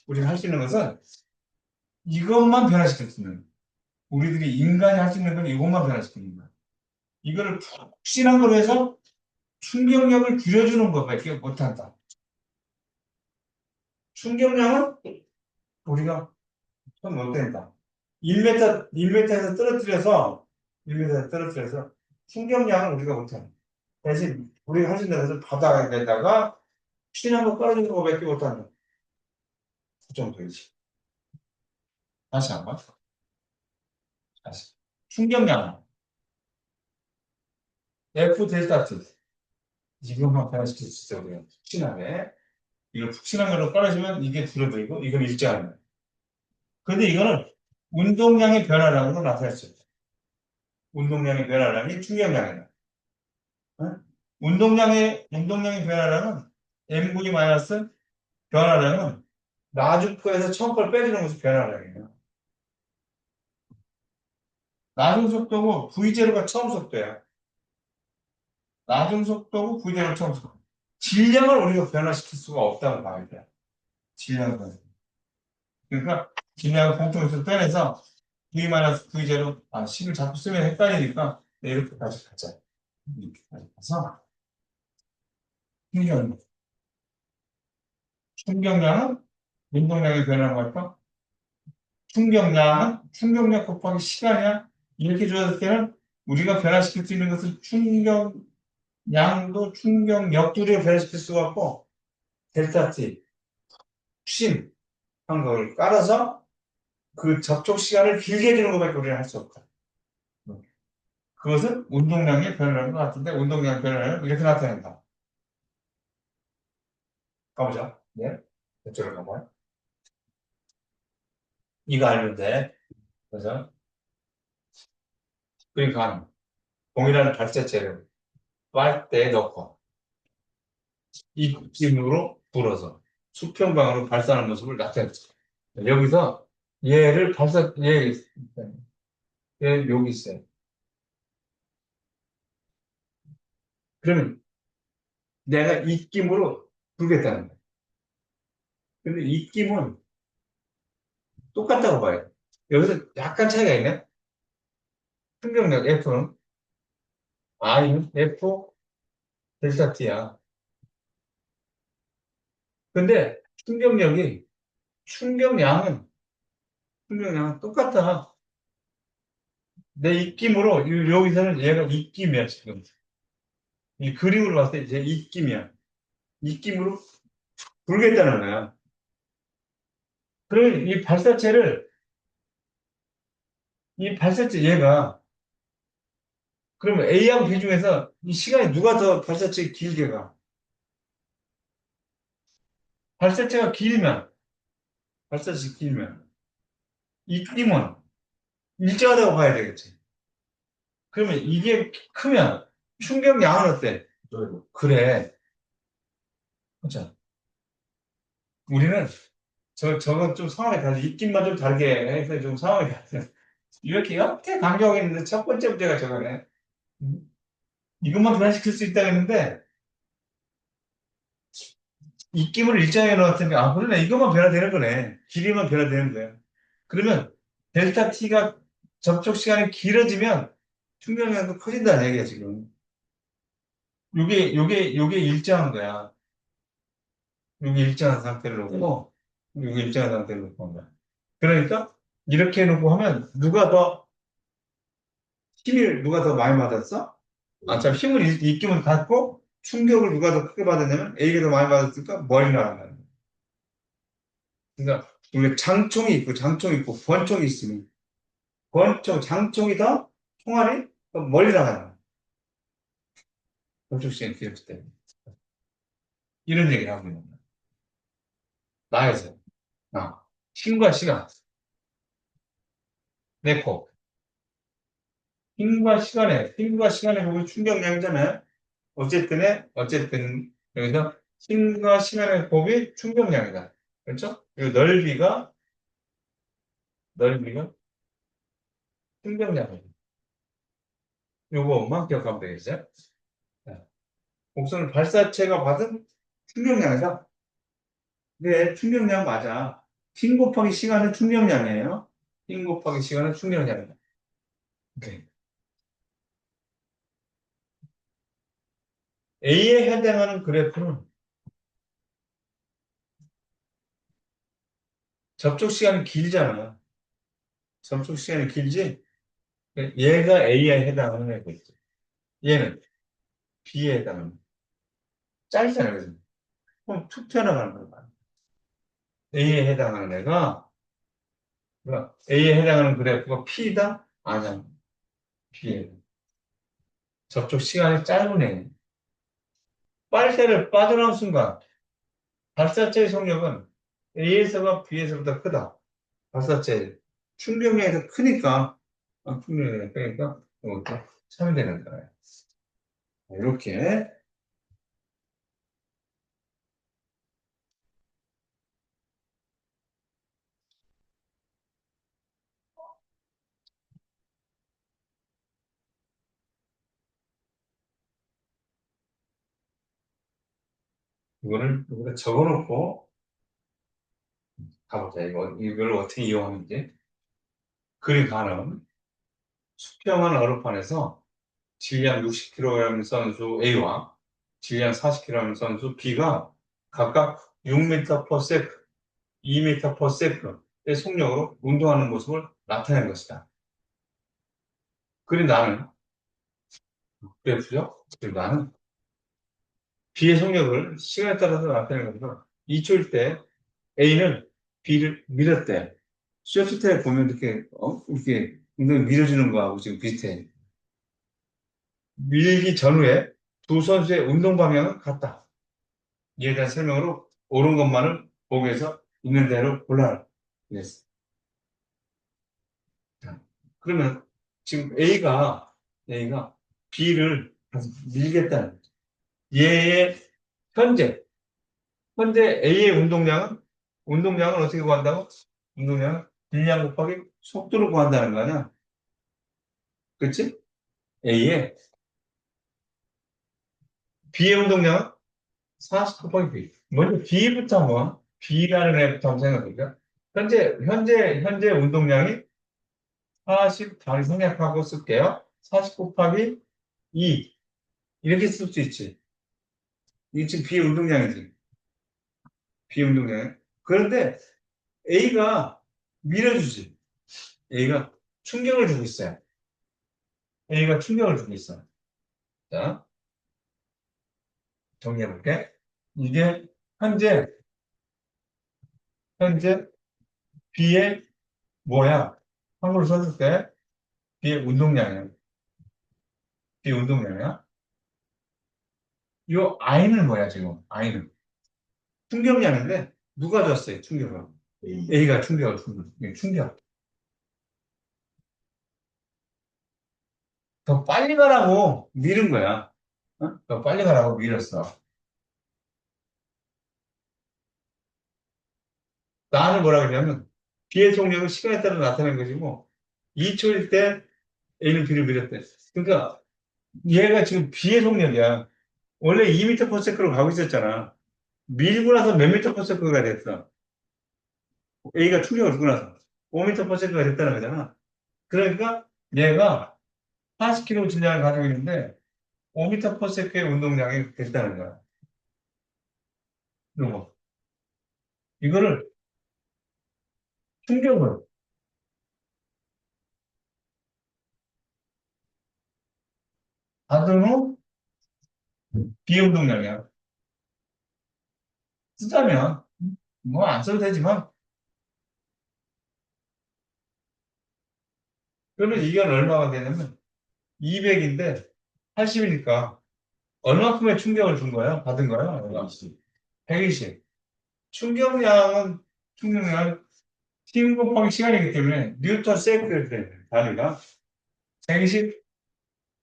우리가 할 수 있는 것은 이것만 변화시킬 수 있는. 우리들이 인간이 할 수 있는 건 이것만 변화시키는 거야. 이거를 푹신한 걸로 해서 충격력을 줄여주는 것밖에 못한다. 충격량은 우리가 좀 못된다. 1m에서 떨어뜨려서, 1m에서 떨어뜨려서 충격량은 우리가 못한다. 대신 우리가 할 수 있는 것은 바닥에다가 푹신한 거 깔아주는 것밖에 못한다. 그 정도이지. 다시 한번. 다시. 충격량. F 델타 T. 이것만 변화시킬 수 있어요, 우리가. 푹신하게. 이걸 푹신한 걸로 깔아주면 이게 줄어들고, 이건 일정하네. 근데 이거는 운동량의 변화량으로 나타낼 수 있다. 운동량의 변화량이 충격량이다. 어? 운동량의 변화량은 mv 마이너스 변화량은 나중거에서 처음 걸 빼주는 것이 변화량이에요. 나중 속도고 V0가 처음 속도야. 나중 속도고 V0가 처음 속도. 질량을 우리가 변화시킬 수가 없다고 봐야 돼. 질량을. 그러니까 질량을 공통에서 빼내서 V-V0, 10을 자꾸 쓰면 헷갈리니까 이렇게까지 가자. 이렇게까지 가서 충격, 충격량은 운동량의 변화를 할까? 충격량 곱하기 시간이야. 이렇게 주었을 때는 우리가 변화시킬 수 있는 것은 충격량도 충격력도 우리가 변화시킬 수가 없고, 델타 T, 신, 한 걸 깔아서 그 접촉 시간을 길게 해주는 것밖에 우리는 할 수 없다. 그것은 운동량의 변화라는 것 같은데, 운동량 변화를 이렇게 나타낸다. 가보자. 네. 이쪽으로 가봐요. 이거 알면 돼. 그래서, 그러니까, 동일한 발자체를 빨대에 넣고, 입김으로 불어서, 수평방으로 발사하는 모습을 나타냈어. 여기서, 얘 여기 있어요. 그러면 내가 입김으로 불겠다는 거야. 근데 입김은 똑같다고 봐요. 여기서 약간 차이가 있네. 충격력 F는 I는 F 델타 T야. 근데 충격량은, 충격량은 똑같아. 내 입김으로, 여기서는 얘가 입김이야, 지금. 이 그림으로 봤을 때 이제 입김이야. 입김으로 불겠다는 거야. 그러면 이 발사체 얘가, 그러면 A하고 B 중에서 이 시간이 누가 더 발사체 길게 가? 발사체가 길면, 발사체 길면, 입김은 일정하다고 봐야 되겠지. 그러면 이게 크면 충격량은 어때? 그래. 그렇죠. 우리는 저건 좀 상황이 다르지. 입김만 좀 다르게 해서 좀 상황이 다르지. 이렇게 강조하고 있는데 첫 번째 문제가 저거네. 이것만 변화시킬 수 있다 했는데 입김을 일정하게 넣었더니 그러네. 이것만 변화되는 거네. 길이만 변화되는 거야. 그러면 델타 T가 접촉 시간이 길어지면 충격량도 커진다는 얘기야, 지금. 요게 일정한 거야. 요게 일정한 상태를 놓고, 요게 일정한 상태를 놓고 한 거야. 그러니까 이렇게 해놓고 하면 누가 더 많이 받았어? 참, 입김을 갖고 충격을 누가 더 크게 받았냐면 A가 더 많이 받았을까? 멀리 나간다는 거야. 그러니까 우리가 장총이 있고 권총이 있으면 장총이 더 총알이 더 멀리 나가는 거야. 접촉시간이 길었을 때. 이런 얘기를 하고 있는 거야. 나에서. 힘과 시간. 내 코. 힘과 시간의 곱이 충격량이잖아요. 어쨌든, 여기서 힘과 시간의 곱이 충격량이다. 그렇죠? 그리고 넓이가 충격량이다. 요것만 기억하면 되겠어요? 자, 곡선을 발사체가 받은 충격량이다. 네, 충격량 맞아. 힘 곱하기 시간은 충격량이에요. 힘 곱하기 시간은 충격량이다. 오케이. A에 해당하는 그래프는 접촉 시간이 길잖아. 접촉 시간이 길지? 얘가 A에 해당하는 애거있죠. 얘는 B에 해당하는. 짧잖아요. 그래서. 그럼 툭 튀어나가는 거야. A에 해당하는 애가, 그러니까 A에 해당하는 그래프가 P다? 아니야. B에. 접촉 시간이 짧은 애. 빨대를 빠져나온 순간, 발사체의 속력은 A에서가 B에서보다 크다. 발사체 충격량이 더 크니까, 충격량이 크니까, 이것도 참이 되는 거예요. 이렇게. 이거를 우리가 적어놓고 가보자. 이걸 어떻게 이용하는지. 그리 가는 수평한 얼음판에서 질량 60kg 선수 A와 질량 40kg 선수 B가 각각 6m per second, 2m per second, 속력으로 운동하는 모습을 나타낸 것이다. 그리고 나는, 그래프죠? 그리고 나는 B의 속력을 시간에 따라서 나타내는 거죠. 2초일 때 A는 B를 밀었대. 쇼트트랙 보면 이렇게 운동을 밀어주는 거하고 지금 비슷해. 밀기 전후에 두 선수의 운동 방향은 같다. 이에 대한 설명으로 옳은 것만을 보기 위해서 있는 대로 골라라. 그랬어. 자, 그러면 지금 A가 B를 밀겠다는 거죠. 얘의 현재, 현재 A의 운동량은 어떻게 구한다고? 운동량은 질량 곱하기 속도를 구한다는 거 아니야? 그치? A의 B의 운동량은 40 곱하기 B. 먼저 B부터 B라는 애부터 한번 생각해볼까? 현재 운동량이 40 다시 생략하고 쓸게요. 40 곱하기 2. 이렇게 쓸 수 있지. 이게 지금 B의 운동량이지. B의 운동량. 그런데 A가 밀어주지. A가 충격을 주고 있어요. A가 충격을 주고 있어. 자, 정리해볼게. 이게 현재, 현재 B의 뭐야? 한글로 썼을 때 B의 운동량이야. B의 운동량이야. 이 I는 뭐야, 지금? I는. 충격량인데, 누가 줬어요, 충격을? A가 충격을 준 거야. 이게 충격. 더 빨리 가라고 밀은 거야. 어? 더 빨리 가라고 밀었어. 나는 뭐라 그러냐면, B의 속력은 시간에 따라 나타나는 것이고, 2초일 때 A는 B를 밀었대. 그러니까, 얘가 지금 B의 속력이야. 원래 2m per sec로 가고 있었잖아. 밀고 나서 몇 미터 per sec가 됐어. A가 충격을 주고 나서. 5m per sec가 됐다는 거잖아. 그러니까, 얘가 40km 질량을 가지고 있는데, 5m per sec의 운동량이 됐다는 거야. 이거. 이거를 충격을 받은 후 비운동량이야. 쓰자면 뭐 안 써도 되지만 그러면 이건 얼마가 되냐면 200인데 80이니까 얼마큼의 충격을 준 거야? 받은 거야? 얼마? 120. 충격량은 힘 곱하기 시간이기 때문에 뉴턴 세크에 돼. 단위가 120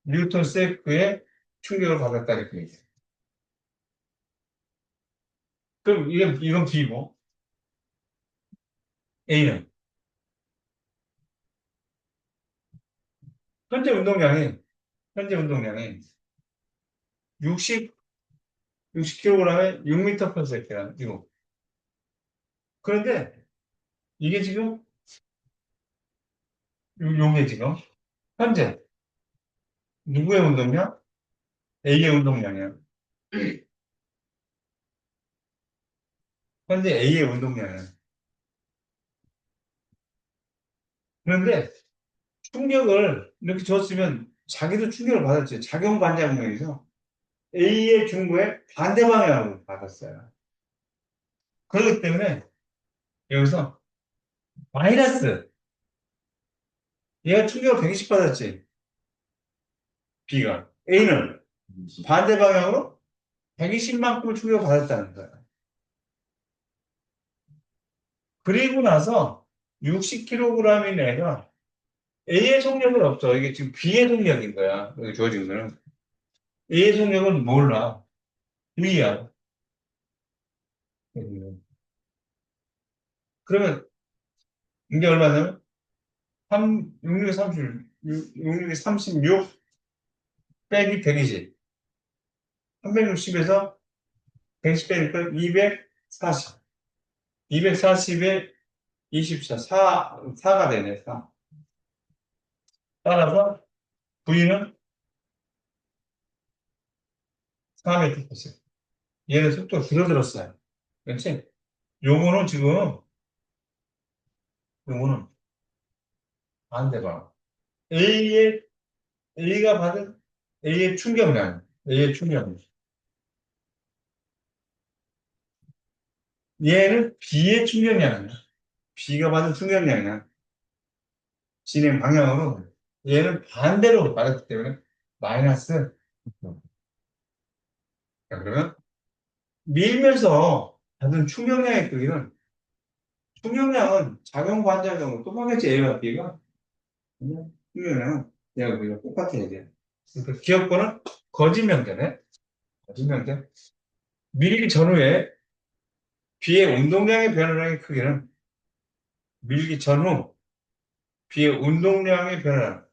뉴턴 세크의 충격을 받았다 이렇게 얘기해. 그럼 이건 B고 A는 현재 운동량이 현재 운동량이 60 60kg에 6m per sec야, 이거. 그런데 이게 지금, 요게 지금, 현재, 누구의 운동량? A의 운동량이야. 현재 A의 운동량이야. 그런데 충격을 이렇게 줬으면 자기도 충격을 받았지. 작용반작용에서 A의 중부에 반대 방향으로 받았어요. 그렇기 때문에 여기서 마이너스, 얘가 충격을 120 받았지. B가. A는 반대 방향으로 120만큼을 충격을 받았다는 거야. 그리고 나서 60kg이 내가 A의 속력은 없어. 이게 지금 B의 속력인 거야. 여기 주어진 거는. A의 속력은 몰라. V야. 그러면 이게 얼마냐면 66이 36, 66이 36 빼기 120. 360에서 110 빼니까 240. 240에 24. 4가 되네. 4. 따라서 V는 4m per s 얘는 속도가 줄어들었어요. 그렇지? 요거는 지금 요거는 반대가. A의, A가 받은 A의 충격량. A의 충격량. 얘는 B의 충격량이야. B가 받은 충격량이야. 진행 방향으로. 얘는 반대로 받았기 때문에 마이너스. 자, 그러면 밀면서 받은 충격량의 크기는 충격량은 작용 반작용은 똑같겠지. A와 B가. 충격량은 얘가 우리가 똑같아야 돼. 그러니까 기억번은 거짓명 되네. 거짓명 돼. 밀기 전후에 B의 운동량의 변화량의 크기는 밀기 전후 B의 운동량의 변화량,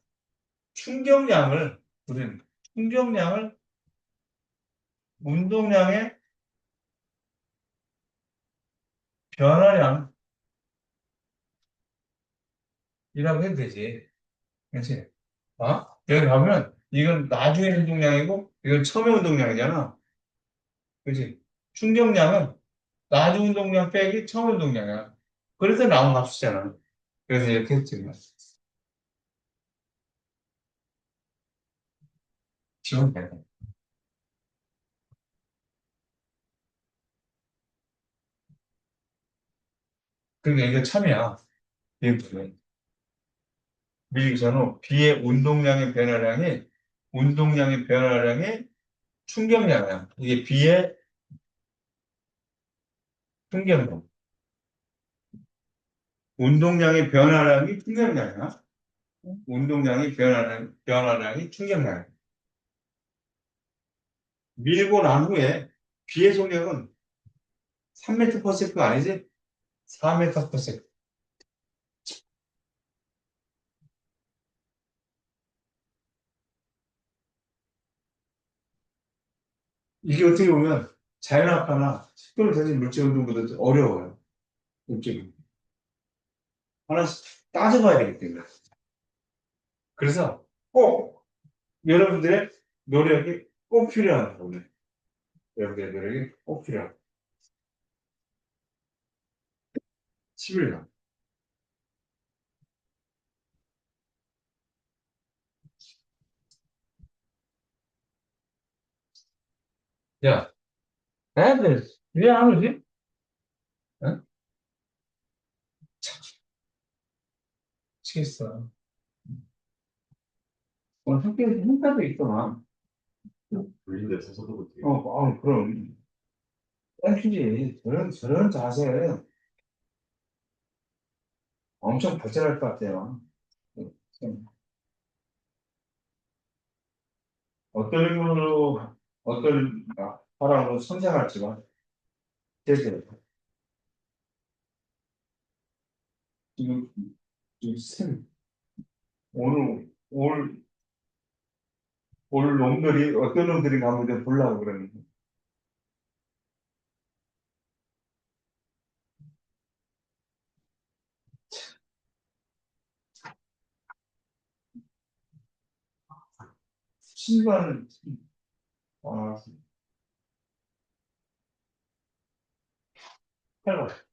충격량을 우리는 충격량을 운동량의 변화량이라고 해도 되지. 그렇지? 어? 여기 가면 이건 나중에 운동량이고 이건 처음에 운동량이잖아. 그렇지? 충격량은 나중 운동량 빼기 처음 운동량이야. 그래서 나온 값이잖아. 그래서 이렇게 했지. 지금 돼. 그러니까 이게 참이야. 이게 밀기 전후 B의 운동량의 변화량이 충격량이야. 이게 B의 충격량. 운동량의 변화량이 충격량이야. 운동량의 변화량이 충격량이야. 밀고 난 후에 B의 속력은 3m/s가 아니지? 4m/s. 이게 어떻게 보면 자연학파나 식도를 다진 물질 운동보다 좀 어려워요. 물질은. 하나씩 따져봐야 되기 때문에. 그래서 꼭 여러분들의 노력이 꼭 필요한 부분이에요. 여러분들의 노력이 꼭 필요한 11년. 야, 애들 왜 안 오지? 응? 미치겠어. 오늘 학교에서 행사도 있더만. 불린데 서서도 못해. 그럼. 땡큐지. 저런 자세 엄청 발전할 것 같아요. 좀 어떤 인물로, 어떤 사람으로 성장할지가 되게 지금, 오늘, 올 놈들이, 어떤 놈들이 가면 좀 보려고 그러는데. 신발, 아, 8번.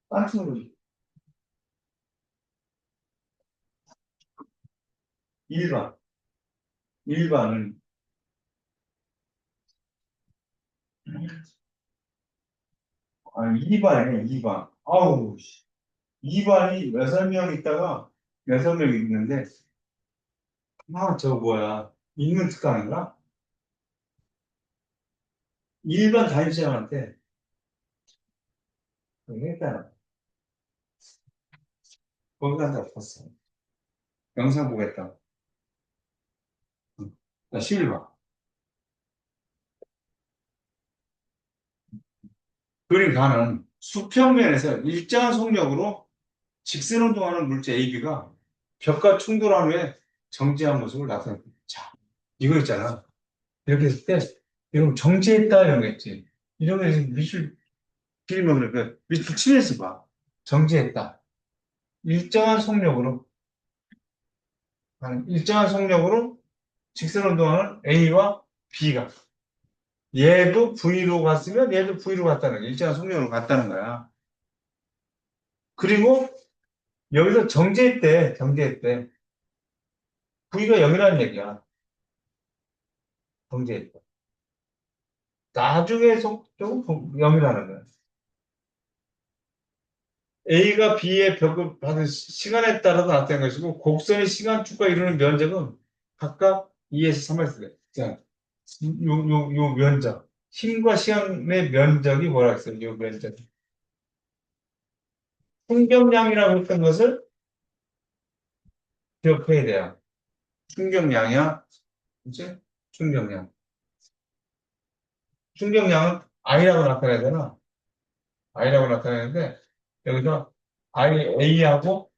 딴 친구, 1번. 1번은, 2번이네, 2번. 아우, 2번이 6명 있다가, 6명 있는데, 저 뭐야. 인문 특강인가? 1번 담임쌤한테, 일단, 거기 간다 봤어. 영상 보겠다. 나 11번. 그림 가는 수평면에서 일정한 속력으로 직선 운동하는 물체 AB가 벽과 충돌한 후에 정지한 모습을 나타낸다. 자, 이거 있잖아. 이렇게 했을 때, 이런 정지했다 이런 거 있지. 이런 거 미술 필름을 그 미술 칠해서 봐. 정지했다. 일정한 속력으로, 일정한 속력으로 직선 운동하는 A와 B가 얘도 V로 갔으면 얘도 V로 갔다는 거야. 일정한 속력으로 갔다는 거야. 그리고 여기서 정제할 때 V가 0이라는 얘기야. 정제할 때. 나중에 속도 0이라는 거야. A가 B의 벽을 받은 시간에 따라서 나타낸 것이고, 곡선의 시간축과 이루는 면적은 각각 2에서 3에서 돼. 자, 요 면적. 힘과 시간의 면적이 뭐라 했어요? 요 면적. 충격량이라고 했던 것을 기억해야 돼요. 충격량이야. 그치? 충격량. 충격량은 I라고 나타내야 되나? I라고 나타내는데, 여기서 A하고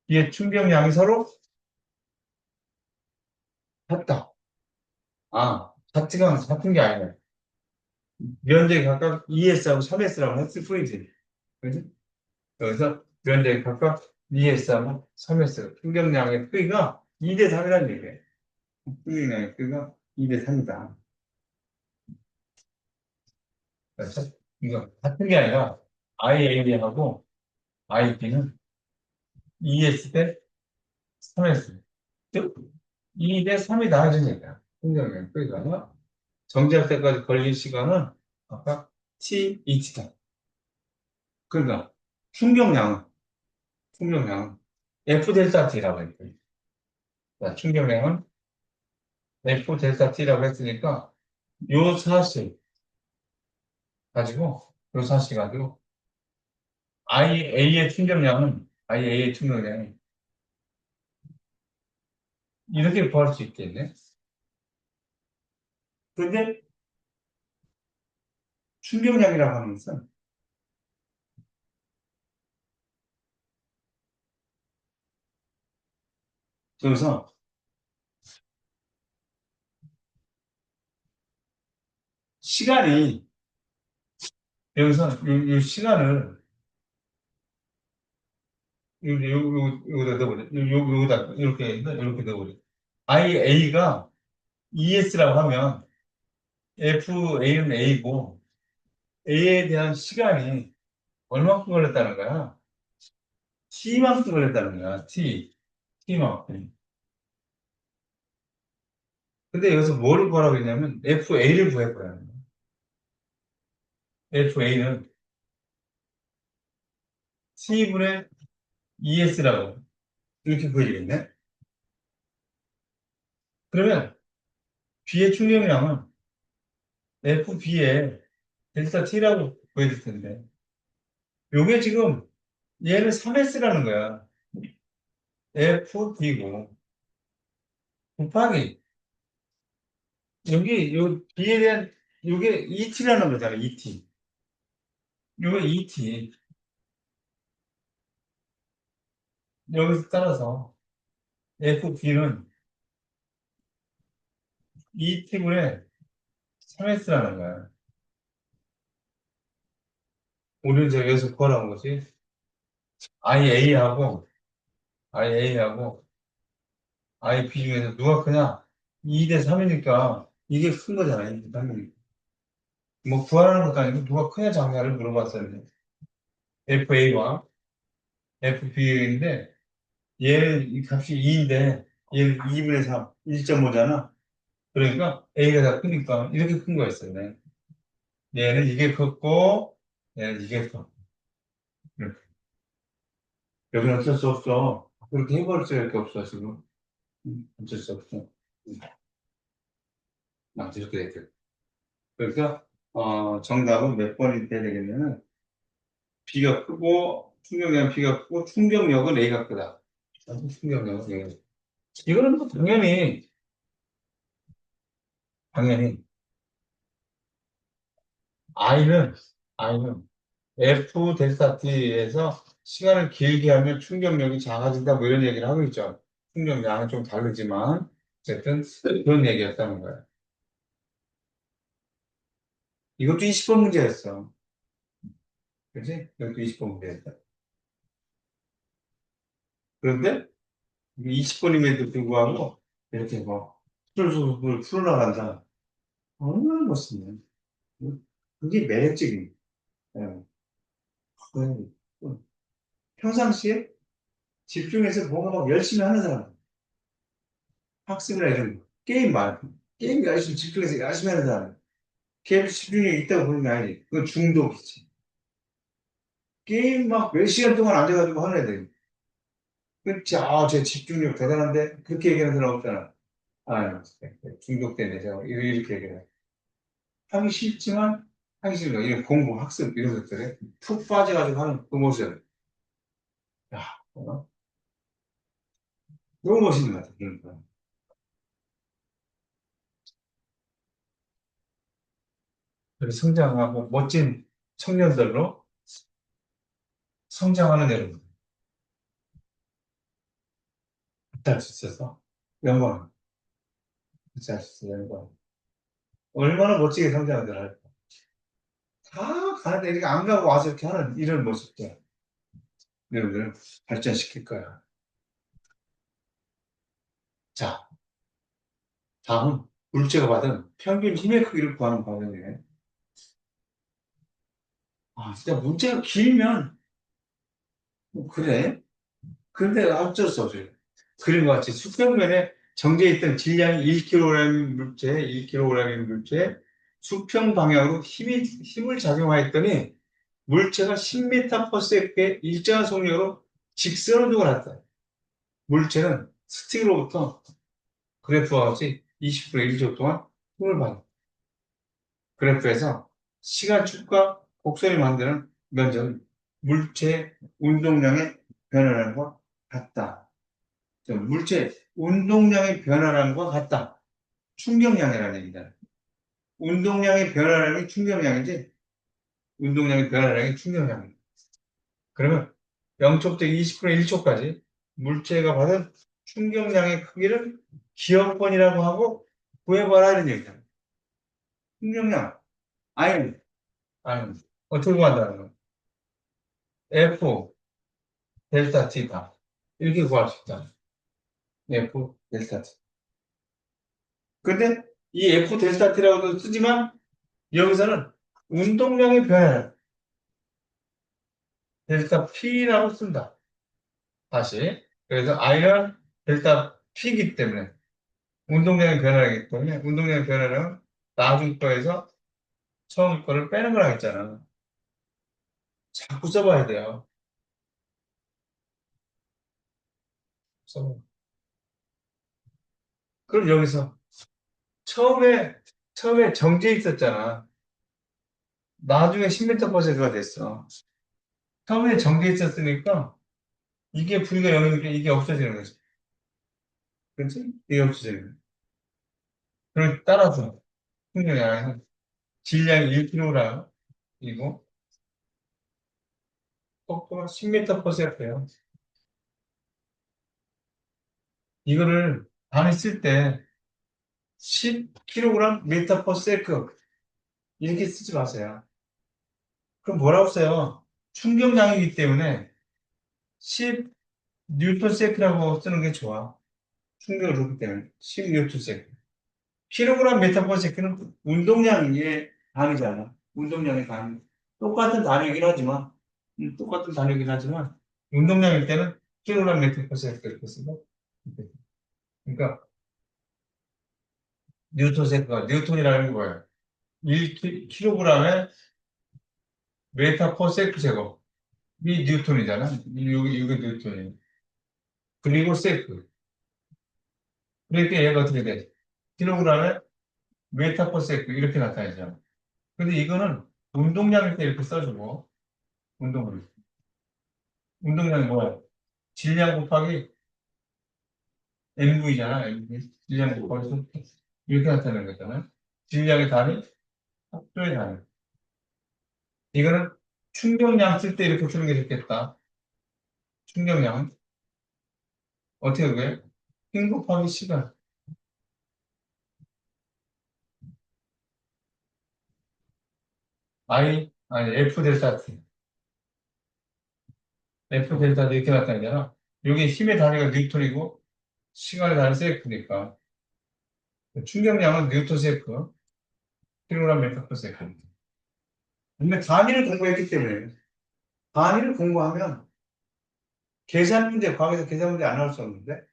B의 충격량이 서로 같다. 아, 같은 게 아니네. 면적이 각각 2S하고 3S라고 했을 뿐이지. 그지? 여기서 면적이 각각 2S하고 3S. 충격량의 크기가 2대 3이라는 얘기예요. 충격량의 크기가 2대 3이다. 그래서 이거 같은 게 아니라 IAB하고 IB는 2S 대 3S. 즉, 2대 3이다 하는 얘기야. 충격량의 크기가. 정지할 때까지 걸린 시간은 아까 T, H다. 그러니까 충격량은 충격량은 F 델타 T라고 했거든요. 자, 충격량은 F 델타 T라고 했으니까 요 사실 요 사실 가지고 IA의 충격량은 이렇게 구할 수 있겠네. 그런데 충격량이라고 하는 것은 그래서 시간이 여기서 요 시간을 여기다 넣어버려. 여기다 이렇게 넣어버려. IA가 ES라고 하면 FA는 A고 A에 대한 시간이 얼마큼 걸렸다는 거야? T만큼 걸렸다는 거야. T만큼. 근데 여기서 뭐를 구하라고 했냐면 FA를 구할 거야. FA는 T분의 ES라고 이렇게 구해야겠네. 그러면 B의 충격량은 FB의 델타 T라고 구해줄 텐데 요게 지금 얘는 3S라는 거야. FB고 곱하기 여기 요 B에 대한 요게 ET라는 거잖아. ET. 요게 ET. 여기서 따라서 FB는 ET분의 3S라는 거야. 우리는 저 여기서 구하라는 거지. IA하고 IA하고 IP 중에서 누가 크냐? 2대 3이니까 이게 큰 거잖아. 2대 3이니까. 뭐 구하라는 것도 아니고 누가 크냐 작냐를 물어봤었는데 FA와 FB인데 얘는 이 값이 2인데 얘는 2분의 3, 1.5잖아. 그러니까 A가 다 크니까 이렇게 큰 거였어요. 네. 얘는 이게 컸고 얘는 이게 컸고 이렇게. 여기는 어쩔 수 없어. 그렇게 해버릴 수밖에 없어 지금. 어쩔 수 없어. 이렇게 됐어 그래서 정답은 몇 번이 돼야 되겠냐면 B가 크고 충격량은 B가 크고 충격력은 A가 크다. 충격력은 A가 크다. 이거는 뭐 당연히 I는 I는 F 델타 T에서 시간을 길게 하면 충격력이 작아진다 뭐 이런 얘기를 하고 있죠. 충격량은 좀 다르지만 어쨌든 그런 얘기였다는 거예요. 이것도 20번 문제였어. 그지? 이것도 20번 문제였다. 그런데 20번임에도 불구하고 이렇게 뭐 술술술 풀어나간다. 얼마나 멋있네. 그게 매력적인. 예. 평상시에 집중해서 뭔가 막 열심히 하는 사람, 학습이나 이런 거, 게임 말고, 게임 열심히 집중해서 열심히 하는 사람, 게임 집중력이 있다고 보는 게 아니지. 그건 중독이지. 게임 막 몇 시간 동안 앉아가지고 하는 애들. 그치, 제 집중력 대단한데? 그렇게 얘기하는 사람 없잖아. 아, 중독된 애죠. 이렇게 얘기해. 하기 싫지만, 하기 싫은 거. 이런 공부, 학습, 이런 것들에 푹 빠져가지고 하는 그 모습. 야, 너무 멋있는 것 같아, 그러니까. 그렇게 성장하고 멋진 청년들로 성장하는 애를 할수 있어서 영광, 그치, 할수 있어서 영광. 얼마나 멋지게 성장을 할까. 다 가는데 이렇게 안 가고 와서 이렇게 하는 이런 모습들, 여러분들 발전시킬 거야. 자, 다음, 물체가 받은 평균 힘의 크기를 구하는 방법이네. 진짜 문제가 길면, 뭐 그래. 근데 어쩔 수 없어요. 그림과 같이 수평면에 정제해 있던 질량이 1kg인 물체에 1kg인 물체에 수평 방향으로 힘을 작용하였더니 물체가 10m/s의 일정한 속력으로 직선으로 갔다. 물체는 스틱으로부터 그래프와 같이 20분의 1초 동안 힘을 받아. 그래프에서 시간축과 곡선이 만드는 면적은 물체의 운동량의 변화량과 같다. 물체 운동량의 변화량과 같다. 충격량이라는 얘기다. 운동량의 변화량이 충격량이지, 운동량의 변화량이 충격량이다. 그러면 0초부터 20분의 1초까지 물체가 받은 충격량의 크기를 기억번이라고 하고 구해봐라 이런 얘기다. 충격량. 아니, 아니, 어떻게 구한다는 거야? F, 델타 T다. 이렇게 구할 수 있다. F, 델타 T. 근데 이 F, 델타 T라고도 쓰지만 여기서는 운동량의 변화를 델타 P라고 쓴다. 다시. 그래서 I는 델타 P이기 때문에 운동량의 변화이기 때문에 운동량의 변화는 나중 거에서 처음 거를 빼는 거라 했잖아. 자꾸 써봐야 돼요. 써봐. 그럼 여기서 처음에 정지해 있었잖아. 나중에 10m/s가 됐어. 처음에 정지해 있었으니까 이게 V가 0이니까 이게 없어지는 거지. 그렇지? 이게 없어지는 거야. 그럼 따라서 풍력이 아니라 질량이 1kg 이고 속도가 10m/s예요. 이거를 단위 쓸 때 10kg m/s 이렇게 쓰지 마세요. 그럼 뭐라고 써요? 충격량이기 때문에 10 뉴턴 세크라고 쓰는 게 좋아. 충격을 줬기 때문에 10 뉴턴 세크. 킬로그램 메타퍼세크는 운동량의 단위잖아. 운동량의 단위. 똑같은 단위이긴 하지만, 똑같은 단위이긴 하지만, 운동량일 때는 킬로그램 메타퍼세크 이렇게 쓰고, 그러니까 뉴턴 세크가 뉴턴이라는 게 뭐예요? 1kg의 메타퍼세크 제곱이 뉴턴이잖아. 이게 뉴턴이에요. 그리고 세크. 그러니까 얘가 어떻게 돼? 킬로그램의 메타퍼세크 이렇게 나타내잖아. 근데 이거는 운동량일 때 이렇게 써주고, 운동을. 운동량이 뭐야? 질량 곱하기 MV잖아, MV. 질량 곱하기 속도. 이렇게 나타내는 거잖아. 질량의 단위, 속도의 단위. 이거는 충격량 쓸 때 이렇게 쓰는 게 좋겠다. 충격량. 어떻게 그게? 힘 곱하기 시간. F 델타 T. F 델타 T 이렇게 나타내잖아. 여기 힘의 단위가 뉴턴이고, 시간의 단위 세크니까. 충격량은 뉴턴 세크, 킬로그램 메타 퍼 세크. 근데 단위를 공부했기 때문에, 단위를 공부하면 계산 문제, 과거에서 계산 문제 안 나올 수 없는데,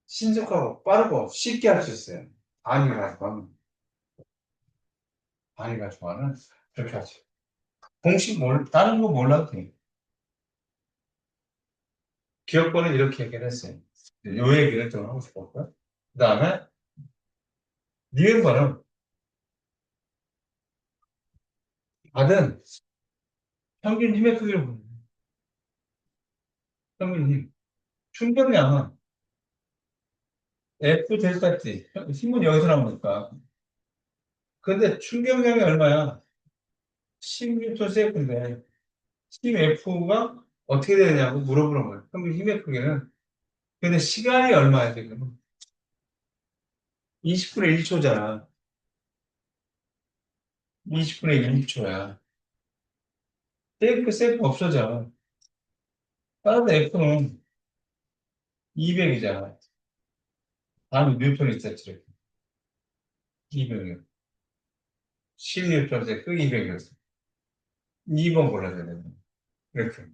신속하고 빠르고 쉽게 할 수 있어요. 단위가 좋아하는, 단위가 좋아하는, 그렇게 하죠. 다른 거 몰라도 돼요. 기억번은 이렇게 얘기를 했어요. 요 얘기를 좀 하고 싶었고요. 그 다음에, 니은번은 받은 평균 힘의 크기를 보는 거예요. 평균 힘. 충격량은 F 델타 T. 힘은 여기서 나오니까. 근데 충격량이 얼마야? 10뉴턴 세컨드인데, 힘 F가 어떻게 되느냐고 물어보는 거예요. 평균 힘의 크기는. 근데 시간이 얼마야, 지금? 20분의 1초잖아. 20분의 1초야. 세이프 없어져. 따라서 F는 200이잖아. 다음에 뉴턴이 있었지, 이렇게. 200이요. 10뉴턴 세크 200이었어. 2번 골라야 되는 거야. 이렇게.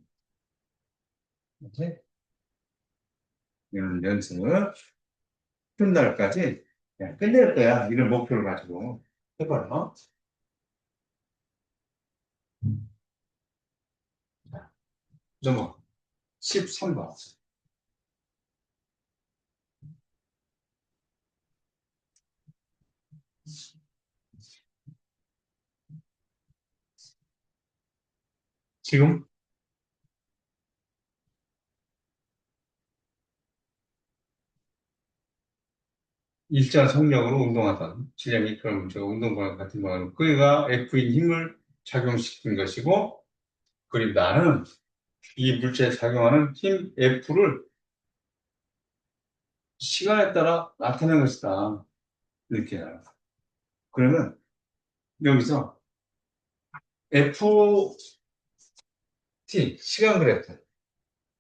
이렇게. 이런 연습을 푼 날까지 그냥 끝낼 거야. 이런 목표를 가지고. 해봐라. 자, 넘어. 13번. 지금 일정 속력으로 운동하던 질량 2kg 문제가 운동과 같은 방향으로 그가 F인 힘을 작용시킨 것이고, 그리고 나는 이 물체에 작용하는 힘 F를 시간에 따라 나타낸 것이다. 이렇게 알아. 그러면 여기서 FT, 시간 그래프,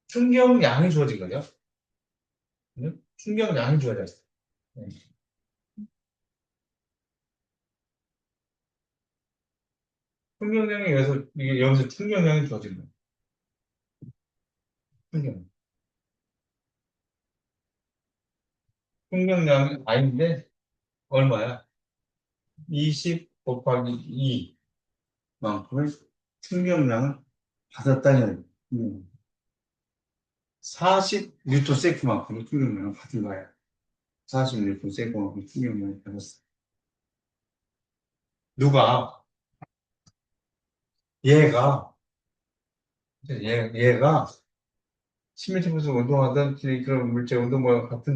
충격량이 주어진 거죠. 응? 충격량이 주어졌어. 응. 충격량이 여기서 충격량이 주어진 거야. 충격. 충격량이 아닌데, 얼마야? 20 곱하기 2만큼의 충격량을 받았다는, 40 뉴턴 세크만큼의 충격량을 받은 거야. 40 뉴턴 세크만큼의 충격량을 받았어. 누가, 얘가, 얘가 10m 운동하던 그런 물체 운동 방향과 같은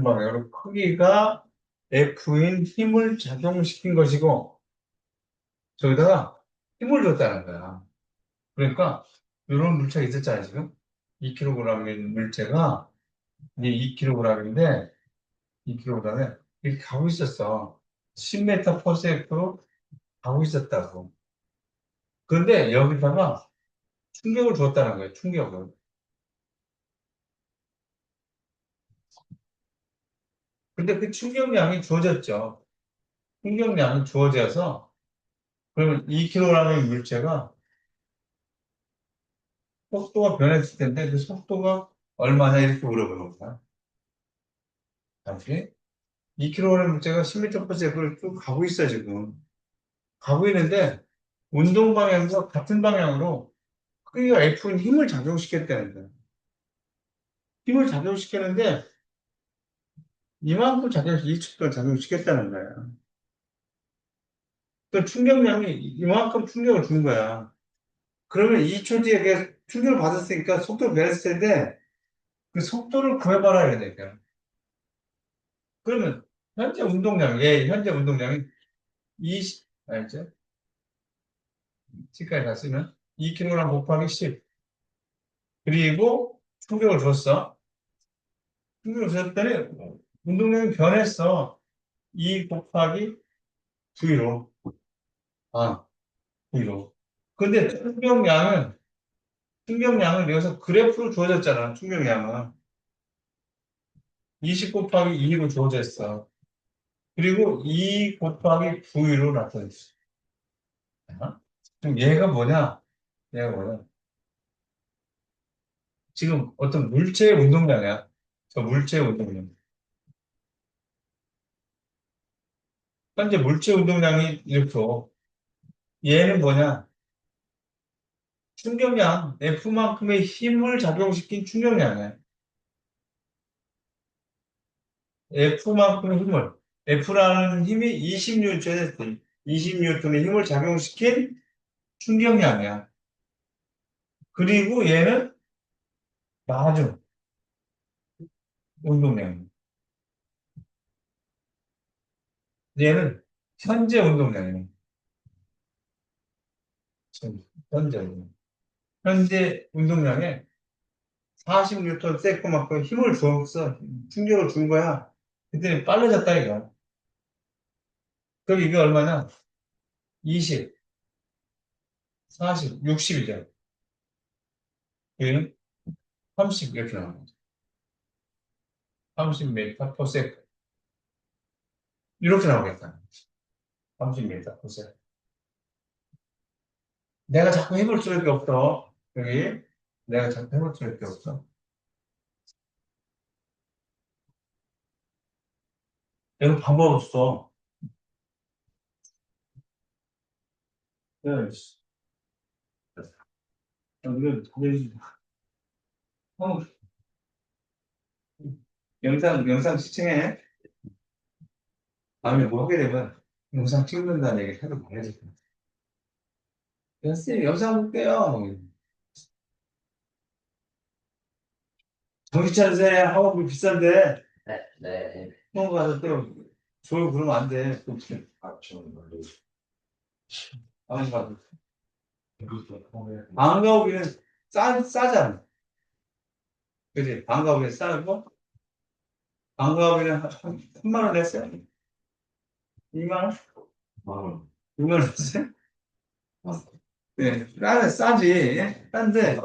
방향으로 크기가 F인 힘을 작용시킨 것이고, 저기다가 힘을 줬다는 거야. 그러니까, 이런 물체가 있었잖아요, 지금. 2kg인 물체가, 이게 2kg인데, 2kg에 이렇게 가고 있었어. 10m per sec로 가고 있었다고. 그런데 여기다가 충격을 줬다는 거예요, 충격을. 근데 그 충격량이 주어졌죠. 충격량이 주어져서, 그러면 2kg의 물체가 속도가 변했을 텐데, 그 속도가 얼마냐, 이렇게 물어보는 거야. 다시. 2kg의 물체가 10m per sec를 쭉 가고 있어, 지금. 가고 있는데, 운동 방향과 같은 방향으로 크기가 F는 힘을 작용시켰다는 거야. 힘을 작용시켰는데, 이만큼 2초 동안 작용시켰다는 거야. 그 충격량이 이만큼 충격을 준 거야. 그러면 2초 뒤에 충격을 받았으니까 속도를 변했을 텐데, 그 속도를 구해봐라, 이런 얘기야. 그러면, 현재 운동량이 알죠? 10까지 갔으면 2kg 곱하기 10. 그리고 충격을 줬어. 충격을 줬더니 운동량이 변했어. 2 곱하기 V로. 아, V로. 근데 충격량은 여기서 그래프로 주어졌잖아, 충격량은. 20 곱하기 2로 주어졌어. 그리고 2 곱하기 V로 나타냈어. 그럼 얘가 뭐냐? 지금 어떤 물체의 운동량이야. 저 물체의 운동량. 현재 물체 운동량이 이렇고, 얘는 뭐냐? 충격량, F만큼의 힘을 작용시킨 충격량이야. F만큼의 힘을. F라는 힘이 20뉴턴의 20뉴턴의 힘을 작용시킨 충격량이야. 그리고 얘는 마주 운동량. 얘는 현재 운동량이야. 현재 운동량. 현재 운동량에 40뉴턴 세컨만큼 힘을 줬어. 충격을 준 거야. 그때 빨라졌다, 이거. 그럼 이게 얼마냐? 20, 40, 60이죠. 얘는 30 이렇게 나와요. 30m per second. 이렇게 나오겠다. 30m per second. 내가 자꾸 해볼 수밖에 없어. 여기. 내가 자꾸 해볼 수밖에 없어. 여기 방법 없어. 네. 이거 어, 영상 시청해. 다음에 뭐 하게 되면 영상 찍는다는 얘기 해도 말해야지. 선생님, 영상 볼게요. 정신 차리세요. 학원비 비싼데. 네, 네. 학원 가서 또 조용 그러면 안 돼. 또 아, 저는 원래 학원 가서. 이것도 방과후비는 싸잖아. 그지? 방과후비는 싸고, 방과후비는 한 3만 원 냈어요? 2만 원? 마음 6만 원 냈어요? 네, 싸지. 예? 싼데,